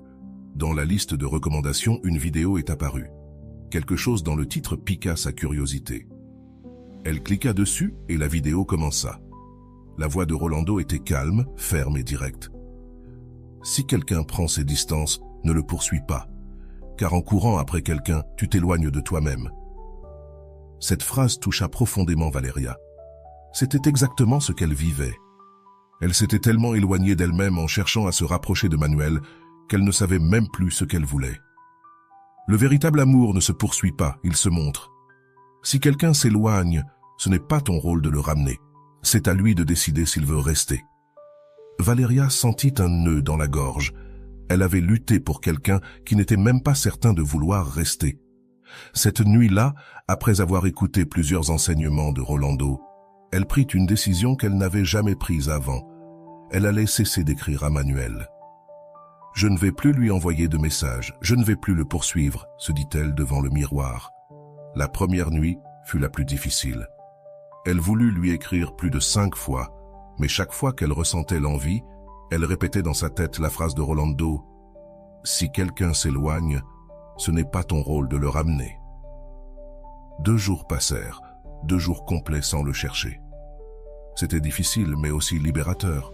Dans la liste de recommandations, une vidéo est apparue. Quelque chose dans le titre piqua sa curiosité. Elle cliqua dessus et la vidéo commença. La voix de Rolando était calme, ferme et directe. « Si quelqu'un prend ses distances, ne le poursuis pas, car en courant après quelqu'un, tu t'éloignes de toi-même. » Cette phrase toucha profondément Valéria. C'était exactement ce qu'elle vivait. Elle s'était tellement éloignée d'elle-même en cherchant à se rapprocher de Manuel qu'elle ne savait même plus ce qu'elle voulait. Le véritable amour ne se poursuit pas, il se montre. Si quelqu'un s'éloigne, ce n'est pas ton rôle de le ramener. C'est à lui de décider s'il veut rester. Valéria sentit un nœud dans la gorge. Elle avait lutté pour quelqu'un qui n'était même pas certain de vouloir rester. Cette nuit-là, après avoir écouté plusieurs enseignements de Rolando, elle prit une décision qu'elle n'avait jamais prise avant. Elle allait cesser d'écrire à Manuel. « Je ne vais plus lui envoyer de messages, je ne vais plus le poursuivre », se dit-elle devant le miroir. La première nuit fut la plus difficile. Elle voulut lui écrire plus de 5 fois, mais chaque fois qu'elle ressentait l'envie, elle répétait dans sa tête la phrase de Rolando « Si quelqu'un s'éloigne, ce n'est pas ton rôle de le ramener. » 2 jours passèrent, 2 jours complets sans le chercher. C'était difficile, mais aussi libérateur.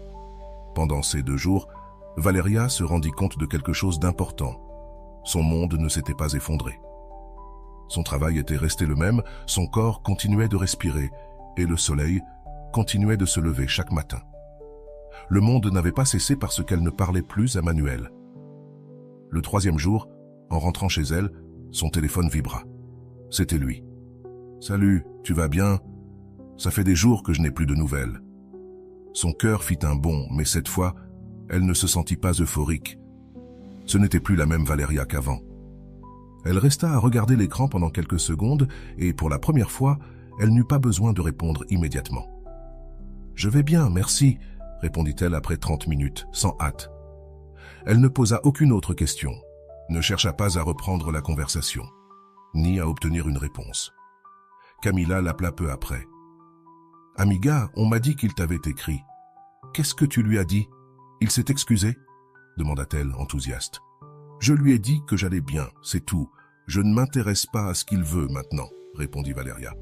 Pendant ces 2 jours, Valéria se rendit compte de quelque chose d'important. Son monde ne s'était pas effondré. Son travail était resté le même, son corps continuait de respirer, et le soleil continuait de se lever chaque matin. Le monde n'avait pas cessé parce qu'elle ne parlait plus à Manuel. Le 3e jour, en rentrant chez elle, son téléphone vibra. C'était lui. « Salut, tu vas bien? Ça fait des jours que je n'ai plus de nouvelles. » Son cœur fit un bond, mais cette fois, elle ne se sentit pas euphorique. Ce n'était plus la même Valéria qu'avant. Elle resta à regarder l'écran pendant quelques secondes et, pour la première fois, elle n'eut pas besoin de répondre immédiatement. « Je vais bien, merci », répondit-elle après 30 minutes, sans hâte. Elle ne posa aucune autre question, ne chercha pas à reprendre la conversation, ni à obtenir une réponse. Camilla l'appela peu après. « Amiga, on m'a dit qu'il t'avait écrit. Qu'est-ce que tu lui as dit? Il s'est excusé ?» demanda-t-elle, enthousiaste. « Je lui ai dit que j'allais bien, c'est tout. Je ne m'intéresse pas à ce qu'il veut maintenant, » répondit Valéria.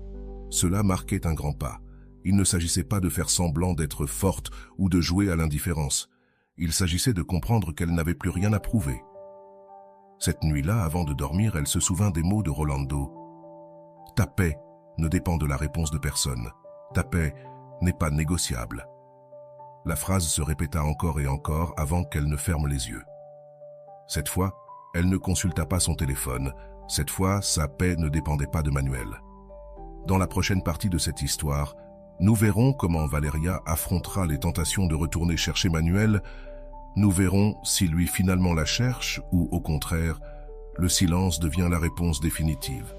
Cela marquait un grand pas. Il ne s'agissait pas de faire semblant d'être forte ou de jouer à l'indifférence. Il s'agissait de comprendre qu'elle n'avait plus rien à prouver. Cette nuit-là, avant de dormir, elle se souvint des mots de Rolando. « Ta paix ne dépend de la réponse de personne. Ta paix n'est pas négociable. » La phrase se répéta encore et encore avant qu'elle ne ferme les yeux. Cette fois, elle ne consulta pas son téléphone. Cette fois, sa paix ne dépendait pas de Manuel. Dans la prochaine partie de cette histoire, nous verrons comment Valéria affrontera les tentations de retourner chercher Manuel. Nous verrons si lui finalement la cherche ou, au contraire, le silence devient la réponse définitive.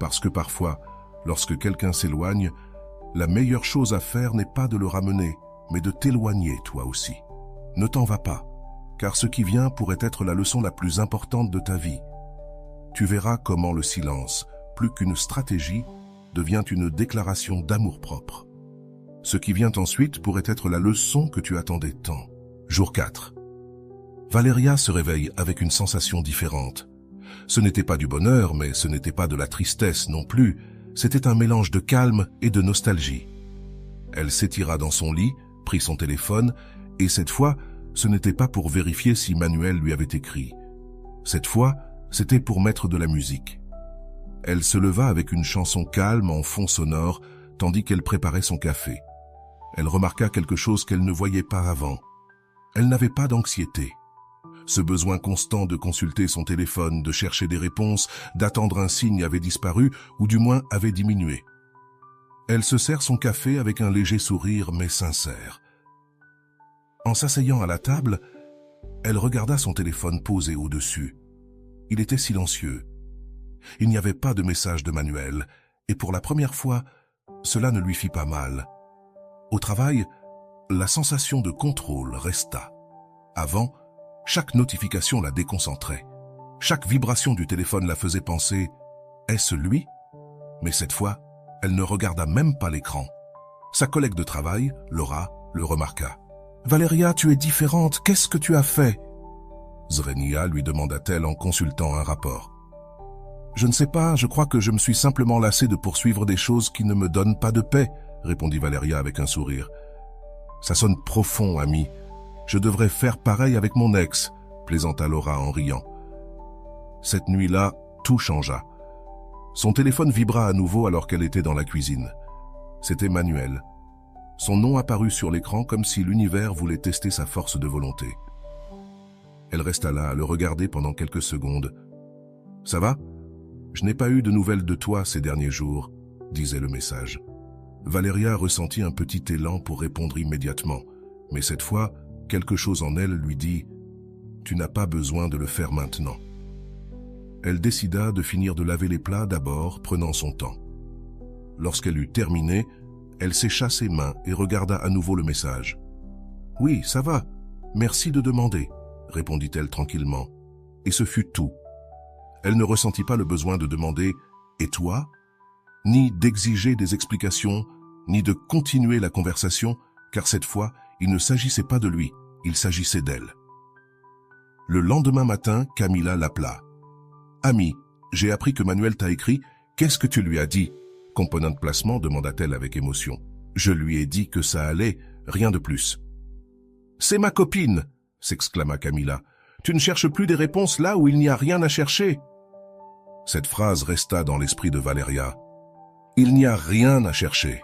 Parce que parfois, lorsque quelqu'un s'éloigne, la meilleure chose à faire n'est pas de le ramener, mais de t'éloigner toi aussi. Ne t'en vas pas, car ce qui vient pourrait être la leçon la plus importante de ta vie. Tu verras comment le silence, plus qu'une stratégie, devient une déclaration d'amour-propre. Ce qui vient ensuite pourrait être la leçon que tu attendais tant. Jour 4. Valéria se réveille avec une sensation différente. Ce n'était pas du bonheur, mais ce n'était pas de la tristesse non plus. C'était un mélange de calme et de nostalgie. Elle s'étira dans son lit, prit son téléphone, et cette fois, ce n'était pas pour vérifier si Manuel lui avait écrit. Cette fois, c'était pour mettre de la musique. Elle se leva avec une chanson calme en fond sonore, tandis qu'elle préparait son café. Elle remarqua quelque chose qu'elle ne voyait pas avant. Elle n'avait pas d'anxiété. Ce besoin constant de consulter son téléphone, de chercher des réponses, d'attendre un signe avait disparu, ou du moins avait diminué. Elle se sert son café avec un léger sourire, mais sincère. En s'asseyant à la table, elle regarda son téléphone posé au-dessus. Il était silencieux. Il n'y avait pas de message de Manuel, et pour la première fois, cela ne lui fit pas mal. Au travail, la sensation de contrôle resta. Avant, chaque notification la déconcentrait. Chaque vibration du téléphone la faisait penser « Est-ce lui ?» Mais cette fois, elle ne regarda même pas l'écran. Sa collègue de travail, Laura, le remarqua. « Valéria, tu es différente, qu'est-ce que tu as fait ?» Zrenia lui demanda-t-elle en consultant un rapport. « Je ne sais pas, je crois que je me suis simplement lassée de poursuivre des choses qui ne me donnent pas de paix, » répondit Valéria avec un sourire. « Ça sonne profond, ami. Je devrais faire pareil avec mon ex, » plaisanta Laura en riant. Cette nuit-là, tout changea. Son téléphone vibra à nouveau alors qu'elle était dans la cuisine. C'était Manuel. Son nom apparut sur l'écran comme si l'univers voulait tester sa force de volonté. Elle resta là à le regarder pendant quelques secondes. « Ça va ? Je n'ai pas eu de nouvelles de toi ces derniers jours, » disait le message. Valéria ressentit un petit élan pour répondre immédiatement, mais cette fois, quelque chose en elle lui dit « Tu n'as pas besoin de le faire maintenant. » Elle décida de finir de laver les plats d'abord, prenant son temps. Lorsqu'elle eut terminé, elle sécha ses mains et regarda à nouveau le message. « Oui, ça va. Merci de demander, » répondit-elle tranquillement. Et ce fut tout. Elle ne ressentit pas le besoin de demander « Et toi ?» ni d'exiger des explications, ni de continuer la conversation, car cette fois, il ne s'agissait pas de lui, il s'agissait d'elle. Le lendemain matin, Camilla l'appela. « Ami, j'ai appris que Manuel t'a écrit. Qu'est-ce que tu lui as dit ?» Comprenant de placement, demanda-t-elle avec émotion. « Je lui ai dit que ça allait, rien de plus. »« C'est ma copine !» s'exclama Camilla. « Tu ne cherches plus des réponses là où il n'y a rien à chercher !» Cette phrase resta dans l'esprit de Valéria. Il n'y a rien à chercher.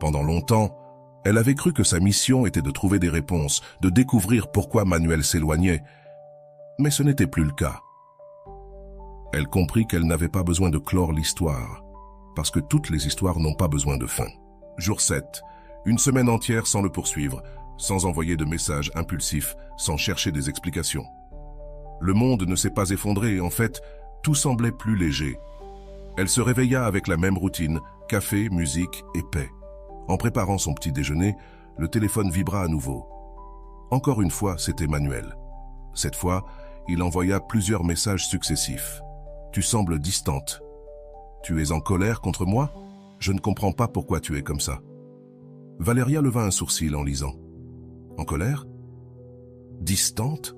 Pendant longtemps, elle avait cru que sa mission était de trouver des réponses, de découvrir pourquoi Manuel s'éloignait. Mais ce n'était plus le cas. Elle comprit qu'elle n'avait pas besoin de clore l'histoire, parce que toutes les histoires n'ont pas besoin de fin. Jour 7. Une semaine entière sans le poursuivre, sans envoyer de messages impulsifs, sans chercher des explications. Le monde ne s'est pas effondré, en fait, tout semblait plus léger. Elle se réveilla avec la même routine, café, musique et paix. En préparant son petit déjeuner, le téléphone vibra à nouveau. Encore une fois, c'était Manuel. Cette fois, il envoya plusieurs messages successifs. « Tu sembles distante. Tu es en colère contre moi? Je ne comprends pas pourquoi tu es comme ça. » Valéria leva un sourcil en lisant. « En colère? Distante ?»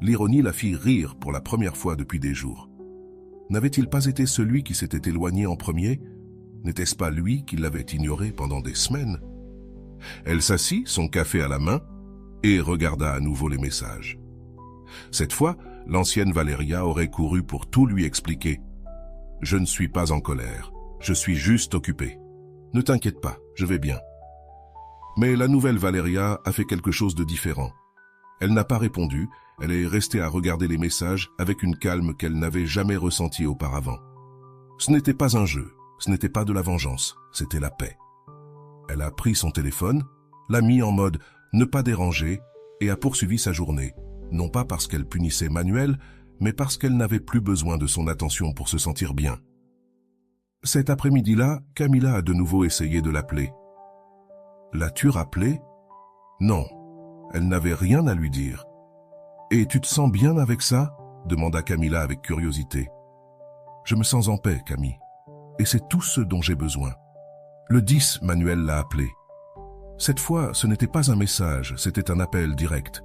L'ironie la fit rire pour la première fois depuis des jours. N'avait-il pas été celui qui s'était éloigné en premier? N'était-ce pas lui qui l'avait ignoré pendant des semaines? Elle s'assit, son café à la main, et regarda à nouveau les messages. Cette fois, l'ancienne Valéria aurait couru pour tout lui expliquer. « Je ne suis pas en colère, je suis juste occupée. Ne t'inquiète pas, je vais bien. » Mais la nouvelle Valéria a fait quelque chose de différent. Elle n'a pas répondu, elle est restée à regarder les messages avec une calme qu'elle n'avait jamais ressentie auparavant. Ce n'était pas un jeu, ce n'était pas de la vengeance, c'était la paix. Elle a pris son téléphone, l'a mis en mode « ne pas déranger » et a poursuivi sa journée, non pas parce qu'elle punissait Manuel, mais parce qu'elle n'avait plus besoin de son attention pour se sentir bien. Cet après-midi-là, Camilla a de nouveau essayé de l'appeler. « L'as-tu rappelé ?» Non, elle n'avait rien à lui dire. « Et tu te sens bien avec ça ?» demanda Camilla avec curiosité. « Je me sens en paix, Camille, et c'est tout ce dont j'ai besoin. » Le 10, Manuel l'a appelé. Cette fois, ce n'était pas un message, c'était un appel direct.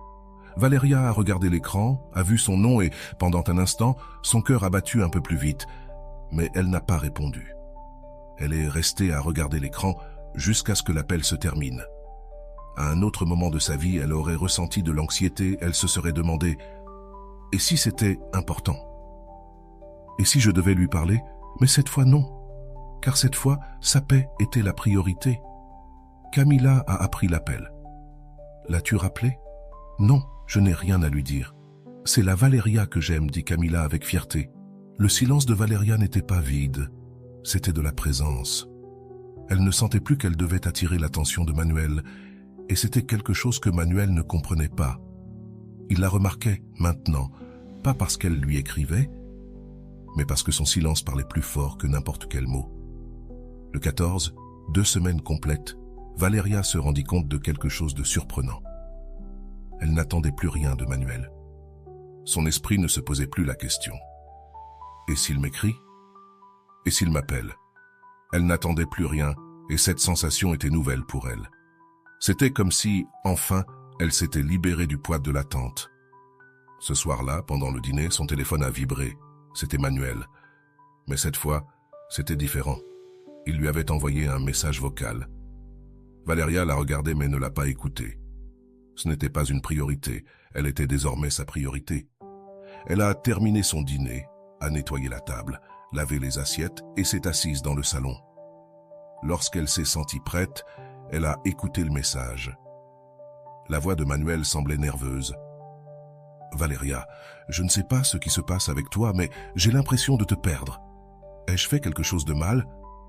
Valéria a regardé l'écran, a vu son nom et, pendant un instant, son cœur a battu un peu plus vite. Mais elle n'a pas répondu. Elle est restée à regarder l'écran jusqu'à ce que l'appel se termine. À un autre moment de sa vie, elle aurait ressenti de l'anxiété, elle se serait demandé « Et si c'était important ? Et si je devais lui parler ? Mais cette fois, non. Car cette fois, sa paix était la priorité. » Camilla a appris l'appel. « L'as-tu rappelé ? » « Non, je n'ai rien à lui dire. C'est la Valéria que j'aime, dit Camilla avec fierté. Le silence de Valéria n'était pas vide, c'était de la présence. Elle ne sentait plus qu'elle devait attirer l'attention de Manuel, et c'était quelque chose que Manuel ne comprenait pas. Il la remarquait maintenant, pas parce qu'elle lui écrivait, mais parce que son silence parlait plus fort que n'importe quel mot. Le 14, 2 semaines complètes, Valéria se rendit compte de quelque chose de surprenant. Elle n'attendait plus rien de Manuel. Son esprit ne se posait plus la question. Et s'il m'écrit ? Et s'il m'appelle ? Elle n'attendait plus rien, et cette sensation était nouvelle pour elle. C'était comme si, enfin, elle s'était libérée du poids de l'attente. Ce soir-là, pendant le dîner, son téléphone a vibré. C'était Manuel. Mais cette fois, c'était différent. Il lui avait envoyé un message vocal. Valéria l'a regardé mais ne l'a pas écouté. Ce n'était pas une priorité, elle était désormais sa priorité. Elle a terminé son dîner, a nettoyé la table, lavé les assiettes et s'est assise dans le salon. Lorsqu'elle s'est sentie prête, elle a écouté le message. La voix de Manuel semblait nerveuse. « Valéria, je ne sais pas ce qui se passe avec toi, mais j'ai l'impression de te perdre. Ai-je fait quelque chose de mal ?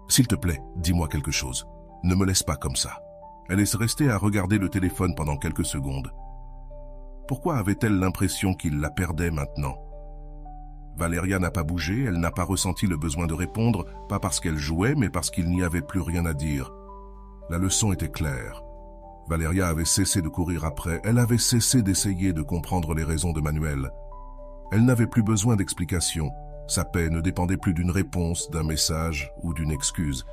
S'il te plaît, dis-moi quelque chose. Ne me laisse pas comme ça. » Elle est restée à regarder le téléphone pendant quelques secondes. Pourquoi avait-elle l'impression qu'il la perdait maintenant ? Valéria n'a pas bougé, elle n'a pas ressenti le besoin de répondre, pas parce qu'elle jouait, mais parce qu'il n'y avait plus rien à dire. La leçon était claire. Valéria avait cessé de courir après, elle avait cessé d'essayer de comprendre les raisons de Manuel. Elle n'avait plus besoin d'explications. Sa paix ne dépendait plus d'une réponse, d'un message ou d'une excuse.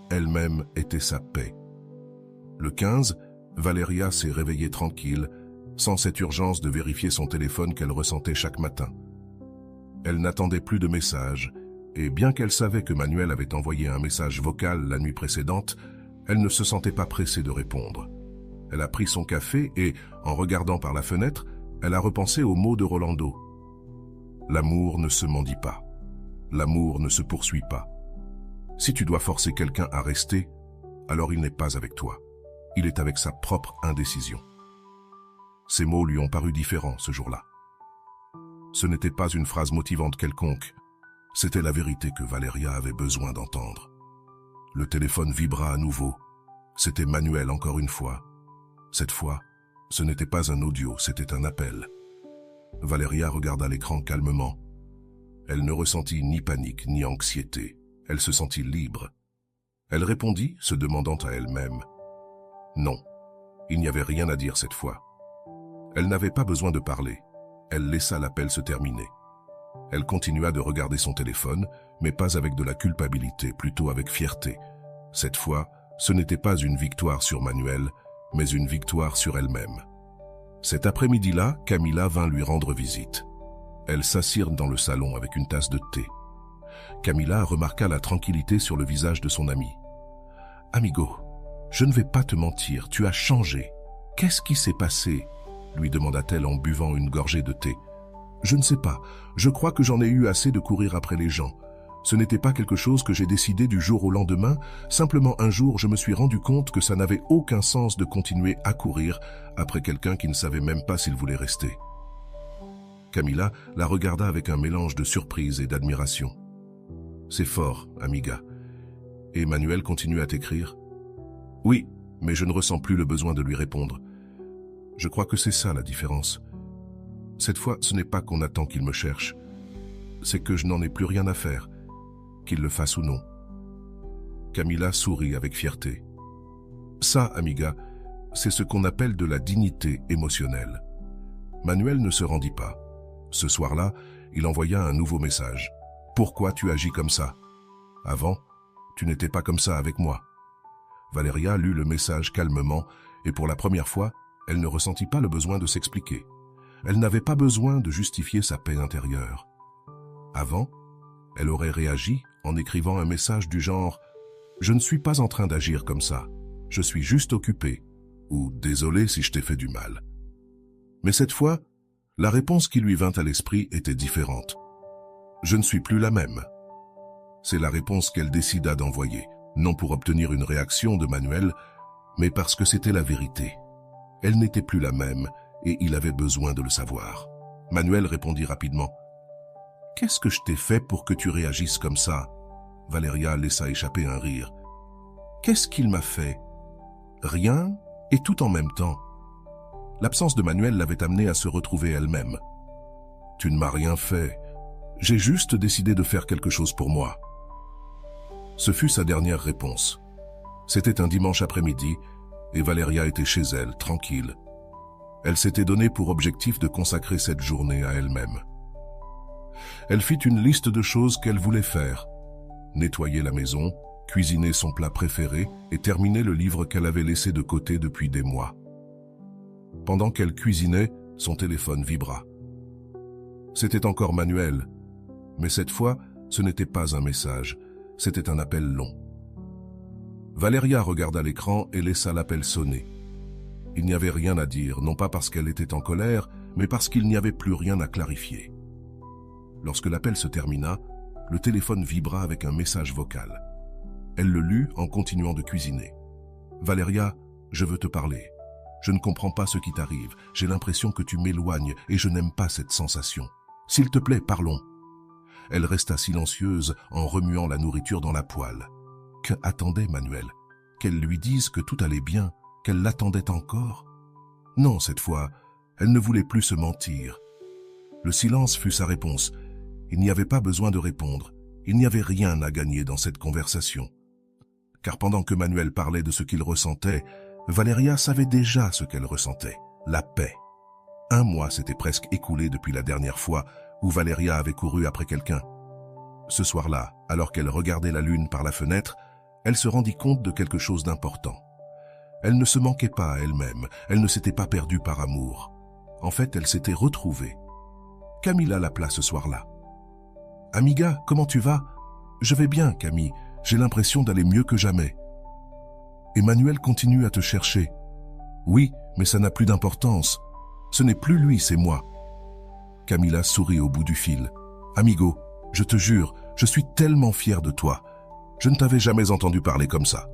Elle-même était sa paix. Le 15, Valéria s'est réveillée tranquille, sans cette urgence de vérifier son téléphone qu'elle ressentait chaque matin. Elle n'attendait plus de messages, et bien qu'elle savait que Manuel avait envoyé un message vocal la nuit précédente, elle ne se sentait pas pressée de répondre. Elle a pris son café et, en regardant par la fenêtre, elle a repensé aux mots de Rolando. L'amour ne se mendie pas. L'amour ne se poursuit pas. Si tu dois forcer quelqu'un à rester, alors il n'est pas avec toi. Il est avec sa propre indécision. Ces mots lui ont paru différents ce jour-là. Ce n'était pas une phrase motivante quelconque, c'était la vérité que Valéria avait besoin d'entendre. Le téléphone vibra à nouveau. C'était Manuel encore une fois. Cette fois, ce n'était pas un audio, c'était un appel. Valéria regarda l'écran calmement. Elle ne ressentit ni panique ni anxiété. Elle se sentit libre. Elle répondit, se demandant à elle-même. Non, il n'y avait rien à dire cette fois. Elle n'avait pas besoin de parler. Elle laissa l'appel se terminer. Elle continua de regarder son téléphone, mais pas avec de la culpabilité, plutôt avec fierté. Cette fois, ce n'était pas une victoire sur Manuel, mais une victoire sur elle-même. Cet après-midi-là, Camila vint lui rendre visite. Elles s'assirent dans le salon avec une tasse de thé. Camila remarqua la tranquillité sur le visage de son ami. « Amigo, je ne vais pas te mentir, tu as changé. Qu'est-ce qui s'est passé ?» lui demanda-t-elle en buvant une gorgée de thé. « Je ne sais pas, je crois que j'en ai eu assez de courir après les gens. Ce n'était pas quelque chose que j'ai décidé du jour au lendemain, simplement un jour je me suis rendu compte que ça n'avait aucun sens de continuer à courir après quelqu'un qui ne savait même pas s'il voulait rester. » Camila la regarda avec un mélange de surprise et d'admiration. « C'est fort, amiga. » Et Manuel continue à t'écrire. « Oui, mais je ne ressens plus le besoin de lui répondre. Je crois que c'est ça la différence. Cette fois, ce n'est pas qu'on attend qu'il me cherche. C'est que je n'en ai plus rien à faire, qu'il le fasse ou non. » Camila sourit avec fierté. « Ça, amiga, c'est ce qu'on appelle de la dignité émotionnelle. » Manuel ne se rendit pas. Ce soir-là, il envoya un nouveau message. « Pourquoi tu agis comme ça? Avant, tu n'étais pas comme ça avec moi. » Valéria lut le message calmement et pour la première fois, elle ne ressentit pas le besoin de s'expliquer. Elle n'avait pas besoin de justifier sa paix intérieure. Avant, elle aurait réagi en écrivant un message du genre « Je ne suis pas en train d'agir comme ça, je suis juste occupée » ou « Désolé si je t'ai fait du mal ». Mais cette fois, la réponse qui lui vint à l'esprit était différente. « Je ne suis plus la même ». C'est la réponse qu'elle décida d'envoyer, non pour obtenir une réaction de Manuel, mais parce que c'était la vérité. Elle n'était plus la même et il avait besoin de le savoir. Manuel répondit rapidement. « Qu'est-ce que je t'ai fait pour que tu réagisses comme ça ?» Valéria laissa échapper un rire. « Qu'est-ce qu'il m'a fait ?»« Rien et tout en même temps. » L'absence de Manuel l'avait amenée à se retrouver elle-même. « Tu ne m'as rien fait. J'ai juste décidé de faire quelque chose pour moi. » Ce fut sa dernière réponse. C'était un dimanche après-midi et Valéria était chez elle, tranquille. Elle s'était donné pour objectif de consacrer cette journée à elle-même. Elle fit une liste de choses qu'elle voulait faire. Nettoyer la maison, cuisiner son plat préféré et terminer le livre qu'elle avait laissé de côté depuis des mois. Pendant qu'elle cuisinait, son téléphone vibra. C'était encore Manuel, mais cette fois, ce n'était pas un message, c'était un appel long. Valéria regarda l'écran et laissa l'appel sonner. Il n'y avait rien à dire, non pas parce qu'elle était en colère, mais parce qu'il n'y avait plus rien à clarifier. Lorsque l'appel se termina, le téléphone vibra avec un message vocal. Elle le lut en continuant de cuisiner. « Valéria, je veux te parler. Je ne comprends pas ce qui t'arrive. J'ai l'impression que tu m'éloignes et je n'aime pas cette sensation. S'il te plaît, parlons. » Elle resta silencieuse en remuant la nourriture dans la poêle. Que attendait Manuel? Qu'elle lui dise que tout allait bien, qu'elle l'attendait encore? Non, cette fois, elle ne voulait plus se mentir. Le silence fut sa réponse. Il n'y avait pas besoin de répondre. Il n'y avait rien à gagner dans cette conversation. Car pendant que Manuel parlait de ce qu'il ressentait, Valéria savait déjà ce qu'elle ressentait, la paix. 1 mois s'était presque écoulé depuis la dernière fois où Valéria avait couru après quelqu'un. Ce soir-là, alors qu'elle regardait la lune par la fenêtre, elle se rendit compte de quelque chose d'important. Elle ne se manquait pas à elle-même, elle ne s'était pas perdue par amour. En fait, elle s'était retrouvée. Camila l'appela ce soir-là. « Amiga, comment tu vas ?»« Je vais bien, Camille. J'ai l'impression d'aller mieux que jamais. »« Emmanuel continue à te chercher. »« Oui, mais ça n'a plus d'importance. Ce n'est plus lui, c'est moi. » Camila sourit au bout du fil. « Amigo, je te jure, je suis tellement fière de toi. Je ne t'avais jamais entendu parler comme ça. »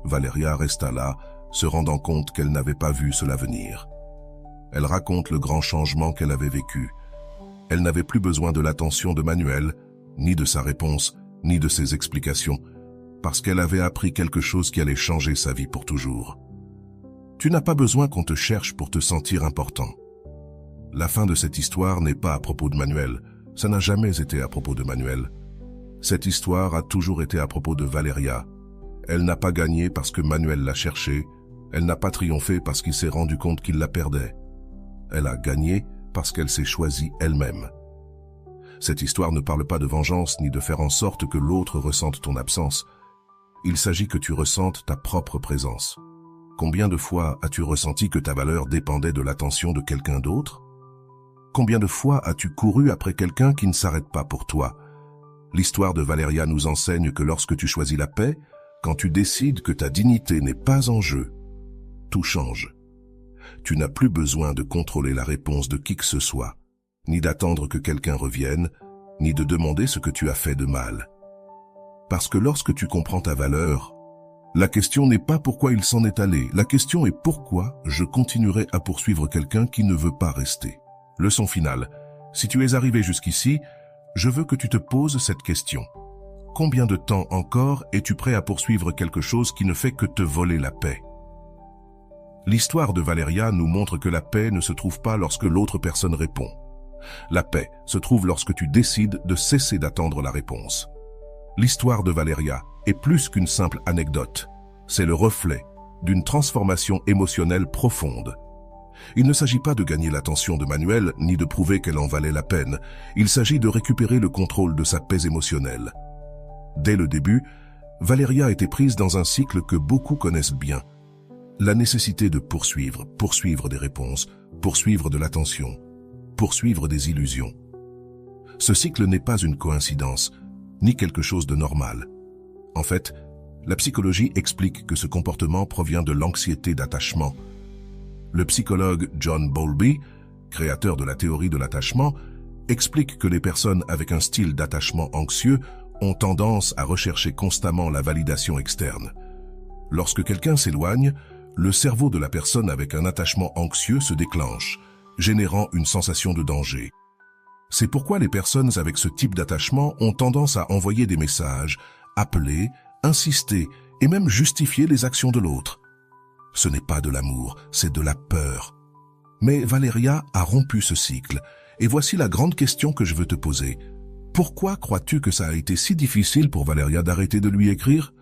Valéria resta là, se rendant compte qu'elle n'avait pas vu cela venir. Elle raconte le grand changement qu'elle avait vécu. Elle n'avait plus besoin de l'attention de Manuel, ni de sa réponse, ni de ses explications. parce qu'elle avait appris quelque chose qui allait changer sa vie pour toujours. Tu n'as pas besoin qu'on te cherche pour te sentir important. La fin de cette histoire n'est pas à propos de Manuel. Ça n'a jamais été à propos de Manuel. Cette histoire a toujours été à propos de Valeria. Elle n'a pas gagné parce que Manuel l'a cherchée. Elle n'a pas triomphé parce qu'il s'est rendu compte qu'il la perdait. Elle a gagné parce qu'elle s'est choisie elle-même. Cette histoire ne parle pas de vengeance ni de faire en sorte que l'autre ressente ton absence. Il s'agit que tu ressentes ta propre présence. Combien de fois as-tu ressenti que ta valeur dépendait de l'attention de quelqu'un d'autre? Combien de fois as-tu couru après quelqu'un qui ne s'arrête pas pour toi? L'histoire de Valeria nous enseigne que lorsque tu choisis la paix, quand tu décides que ta dignité n'est pas en jeu, tout change. Tu n'as plus besoin de contrôler la réponse de qui que ce soit, ni d'attendre que quelqu'un revienne, ni de demander ce que tu as fait de mal. Parce que lorsque tu comprends ta valeur, la question n'est pas pourquoi il s'en est allé, la question est pourquoi je continuerai à poursuivre quelqu'un qui ne veut pas rester. Leçon finale. Si tu es arrivé jusqu'ici, je veux que tu te poses cette question. Combien de temps encore es-tu prêt à poursuivre quelque chose qui ne fait que te voler la paix? L'histoire de Valeria nous montre que la paix ne se trouve pas lorsque l'autre personne répond. La paix se trouve lorsque tu décides de cesser d'attendre la réponse. L'histoire de Valeria est plus qu'une simple anecdote. C'est le reflet d'une transformation émotionnelle profonde. Il ne s'agit pas de gagner l'attention de Manuel ni de prouver qu'elle en valait la peine. Il s'agit de récupérer le contrôle de sa paix émotionnelle. Dès le début, Valeria était prise dans un cycle que beaucoup connaissent bien. La nécessité de poursuivre des réponses, poursuivre de l'attention, poursuivre des illusions. Ce cycle n'est pas une coïncidence, ni quelque chose de normal. En fait, la psychologie explique que ce comportement provient de l'anxiété d'attachement. Le psychologue John Bowlby, créateur de la théorie de l'attachement, explique que les personnes avec un style d'attachement anxieux ont tendance à rechercher constamment la validation externe. Lorsque quelqu'un s'éloigne, le cerveau de la personne avec un attachement anxieux se déclenche, générant une sensation de danger. C'est pourquoi les personnes avec ce type d'attachement ont tendance à envoyer des messages, appeler, insister et même justifier les actions de l'autre. Ce n'est pas de l'amour, c'est de la peur. Mais Valeria a rompu ce cycle, et voici la grande question que je veux te poser. Pourquoi crois-tu que ça a été si difficile pour Valeria d'arrêter de lui écrire?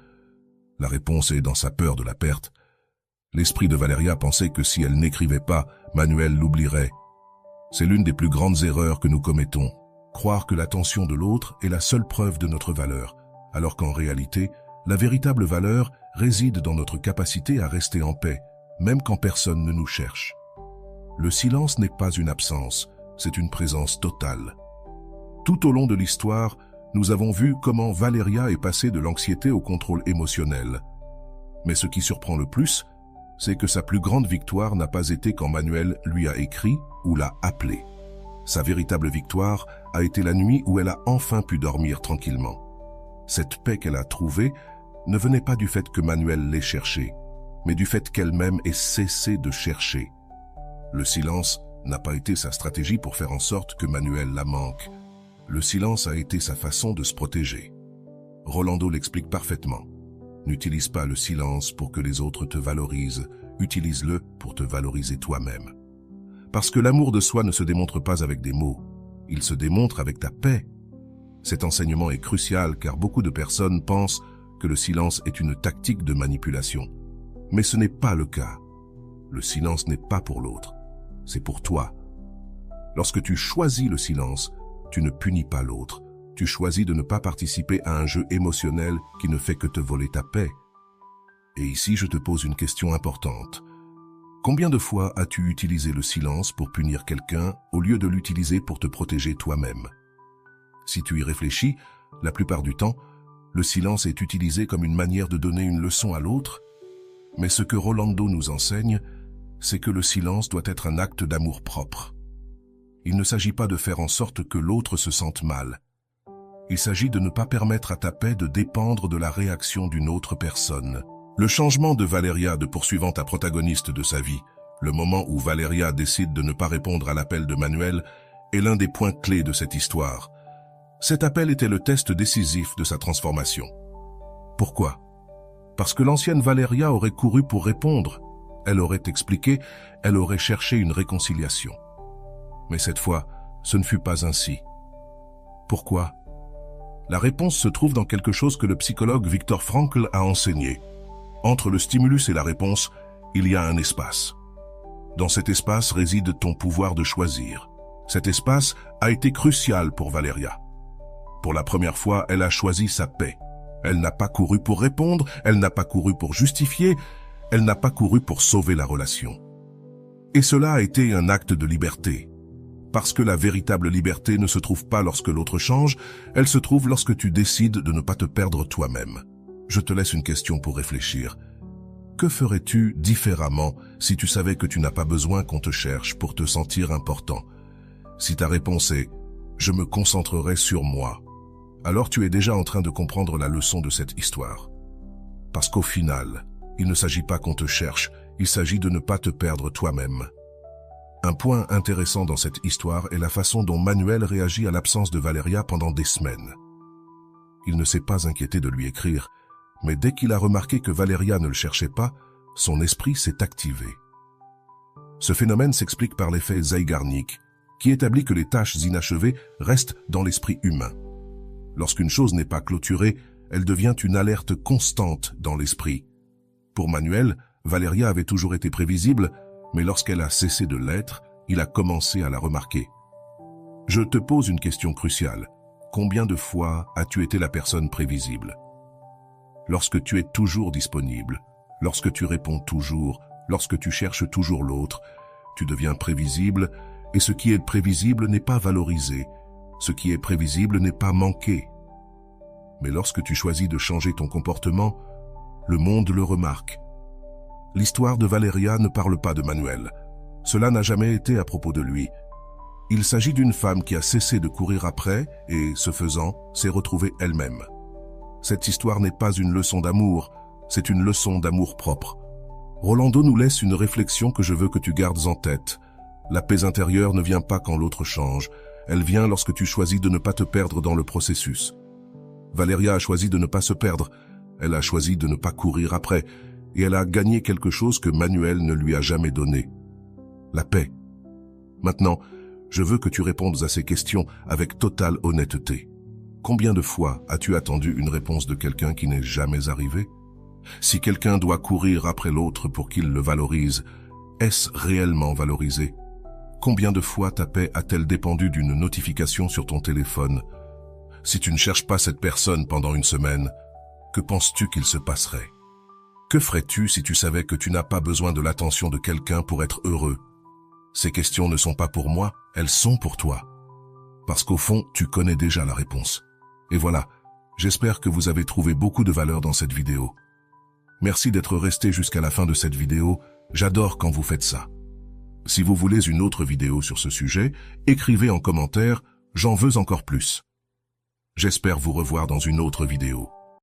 La réponse est dans sa peur de la perte. L'esprit de Valeria pensait que si elle n'écrivait pas, Manuel l'oublierait. C'est l'une des plus grandes erreurs que nous commettons, croire que l'attention de l'autre est la seule preuve de notre valeur, alors qu'en réalité, la véritable valeur réside dans notre capacité à rester en paix, même quand personne ne nous cherche. Le silence n'est pas une absence, c'est une présence totale. Tout au long de l'histoire, nous avons vu comment Valeria est passée de l'anxiété au contrôle émotionnel. Mais ce qui surprend le plus, c'est que sa plus grande victoire n'a pas été quand Manuel lui a écrit ou l'a appelé. Sa véritable victoire a été la nuit où elle a enfin pu dormir tranquillement. Cette paix qu'elle a trouvée ne venait pas du fait que Manuel l'ait cherchée, mais du fait qu'elle-même ait cessé de chercher. Le silence n'a pas été sa stratégie pour faire en sorte que Manuel la manque. Le silence a été sa façon de se protéger. Rolando l'explique parfaitement. N'utilise pas le silence pour que les autres te valorisent, utilise-le pour te valoriser toi-même. Parce que l'amour de soi ne se démontre pas avec des mots, il se démontre avec ta paix. Cet enseignement est crucial car beaucoup de personnes pensent que le silence est une tactique de manipulation. Mais ce n'est pas le cas. Le silence n'est pas pour l'autre, c'est pour toi. Lorsque tu choisis le silence, tu ne punis pas l'autre. Tu choisis de ne pas participer à un jeu émotionnel qui ne fait que te voler ta paix. Et ici, je te pose une question importante. Combien de fois as-tu utilisé le silence pour punir quelqu'un au lieu de l'utiliser pour te protéger toi-même? Si tu y réfléchis, la plupart du temps, le silence est utilisé comme une manière de donner une leçon à l'autre. Mais ce que Rolando nous enseigne, c'est que le silence doit être un acte d'amour-propre. Il ne s'agit pas de faire en sorte que l'autre se sente mal. Il s'agit de ne pas permettre à ta paix de dépendre de la réaction d'une autre personne. Le changement de Valeria de poursuivante à protagoniste de sa vie, le moment où Valeria décide de ne pas répondre à l'appel de Manuel, est l'un des points clés de cette histoire. Cet appel était le test décisif de sa transformation. Pourquoi? Parce que l'ancienne Valéria aurait couru pour répondre. Elle aurait expliqué, elle aurait cherché une réconciliation. Mais cette fois, ce ne fut pas ainsi. Pourquoi? La réponse se trouve dans quelque chose que le psychologue Viktor Frankl a enseigné. Entre le stimulus et la réponse, il y a un espace. Dans cet espace réside ton pouvoir de choisir. Cet espace a été crucial pour Valéria. Pour la première fois, elle a choisi sa paix. Elle n'a pas couru pour répondre, elle n'a pas couru pour justifier, elle n'a pas couru pour sauver la relation. Et cela a été un acte de liberté. Parce que la véritable liberté ne se trouve pas lorsque l'autre change, elle se trouve lorsque tu décides de ne pas te perdre toi-même. Je te laisse une question pour réfléchir. Que ferais-tu différemment si tu savais que tu n'as pas besoin qu'on te cherche pour te sentir important? Si ta réponse est « je me concentrerai sur moi », alors tu es déjà en train de comprendre la leçon de cette histoire. Parce qu'au final, il ne s'agit pas qu'on te cherche, il s'agit de ne pas te perdre toi-même. Un point intéressant dans cette histoire est la façon dont Manuel réagit à l'absence de Valéria pendant des semaines. Il ne s'est pas inquiété de lui écrire, mais dès qu'il a remarqué que Valéria ne le cherchait pas, son esprit s'est activé. Ce phénomène s'explique par l'effet Zeigarnik, qui établit que les tâches inachevées restent dans l'esprit humain. Lorsqu'une chose n'est pas clôturée, elle devient une alerte constante dans l'esprit. Pour Manuel, Valéria avait toujours été prévisible, mais lorsqu'elle a cessé de l'être, il a commencé à la remarquer. Je te pose une question cruciale. Combien de fois as-tu été la personne prévisible? Lorsque tu es toujours disponible, lorsque tu réponds toujours, lorsque tu cherches toujours l'autre, tu deviens prévisible, et ce qui est prévisible n'est pas valorisé. Ce qui est prévisible n'est pas manqué. Mais lorsque tu choisis de changer ton comportement, le monde le remarque. L'histoire de Valéria ne parle pas de Manuel. Cela n'a jamais été à propos de lui. Il s'agit d'une femme qui a cessé de courir après et, ce faisant, s'est retrouvée elle-même. Cette histoire n'est pas une leçon d'amour, c'est une leçon d'amour-propre. Rolando nous laisse une réflexion que je veux que tu gardes en tête. La paix intérieure ne vient pas quand l'autre change. Elle vient lorsque tu choisis de ne pas te perdre dans le processus. Valéria a choisi de ne pas se perdre. Elle a choisi de ne pas courir après. Et elle a gagné quelque chose que Manuel ne lui a jamais donné. La paix. Maintenant, je veux que tu répondes à ces questions avec totale honnêteté. Combien de fois as-tu attendu une réponse de quelqu'un qui n'est jamais arrivé? Si quelqu'un doit courir après l'autre pour qu'il le valorise, est-ce réellement valorisé? Combien de fois ta paix a-t-elle dépendu d'une notification sur ton téléphone? Si tu ne cherches pas cette personne pendant une semaine, que penses-tu qu'il se passerait? Que ferais-tu si tu savais que tu n'as pas besoin de l'attention de quelqu'un pour être heureux? Ces questions ne sont pas pour moi, elles sont pour toi. Parce qu'au fond, tu connais déjà la réponse. Et voilà, j'espère que vous avez trouvé beaucoup de valeur dans cette vidéo. Merci d'être resté jusqu'à la fin de cette vidéo, j'adore quand vous faites ça. Si vous voulez une autre vidéo sur ce sujet, écrivez en commentaire « J'en veux encore plus ». J'espère vous revoir dans une autre vidéo.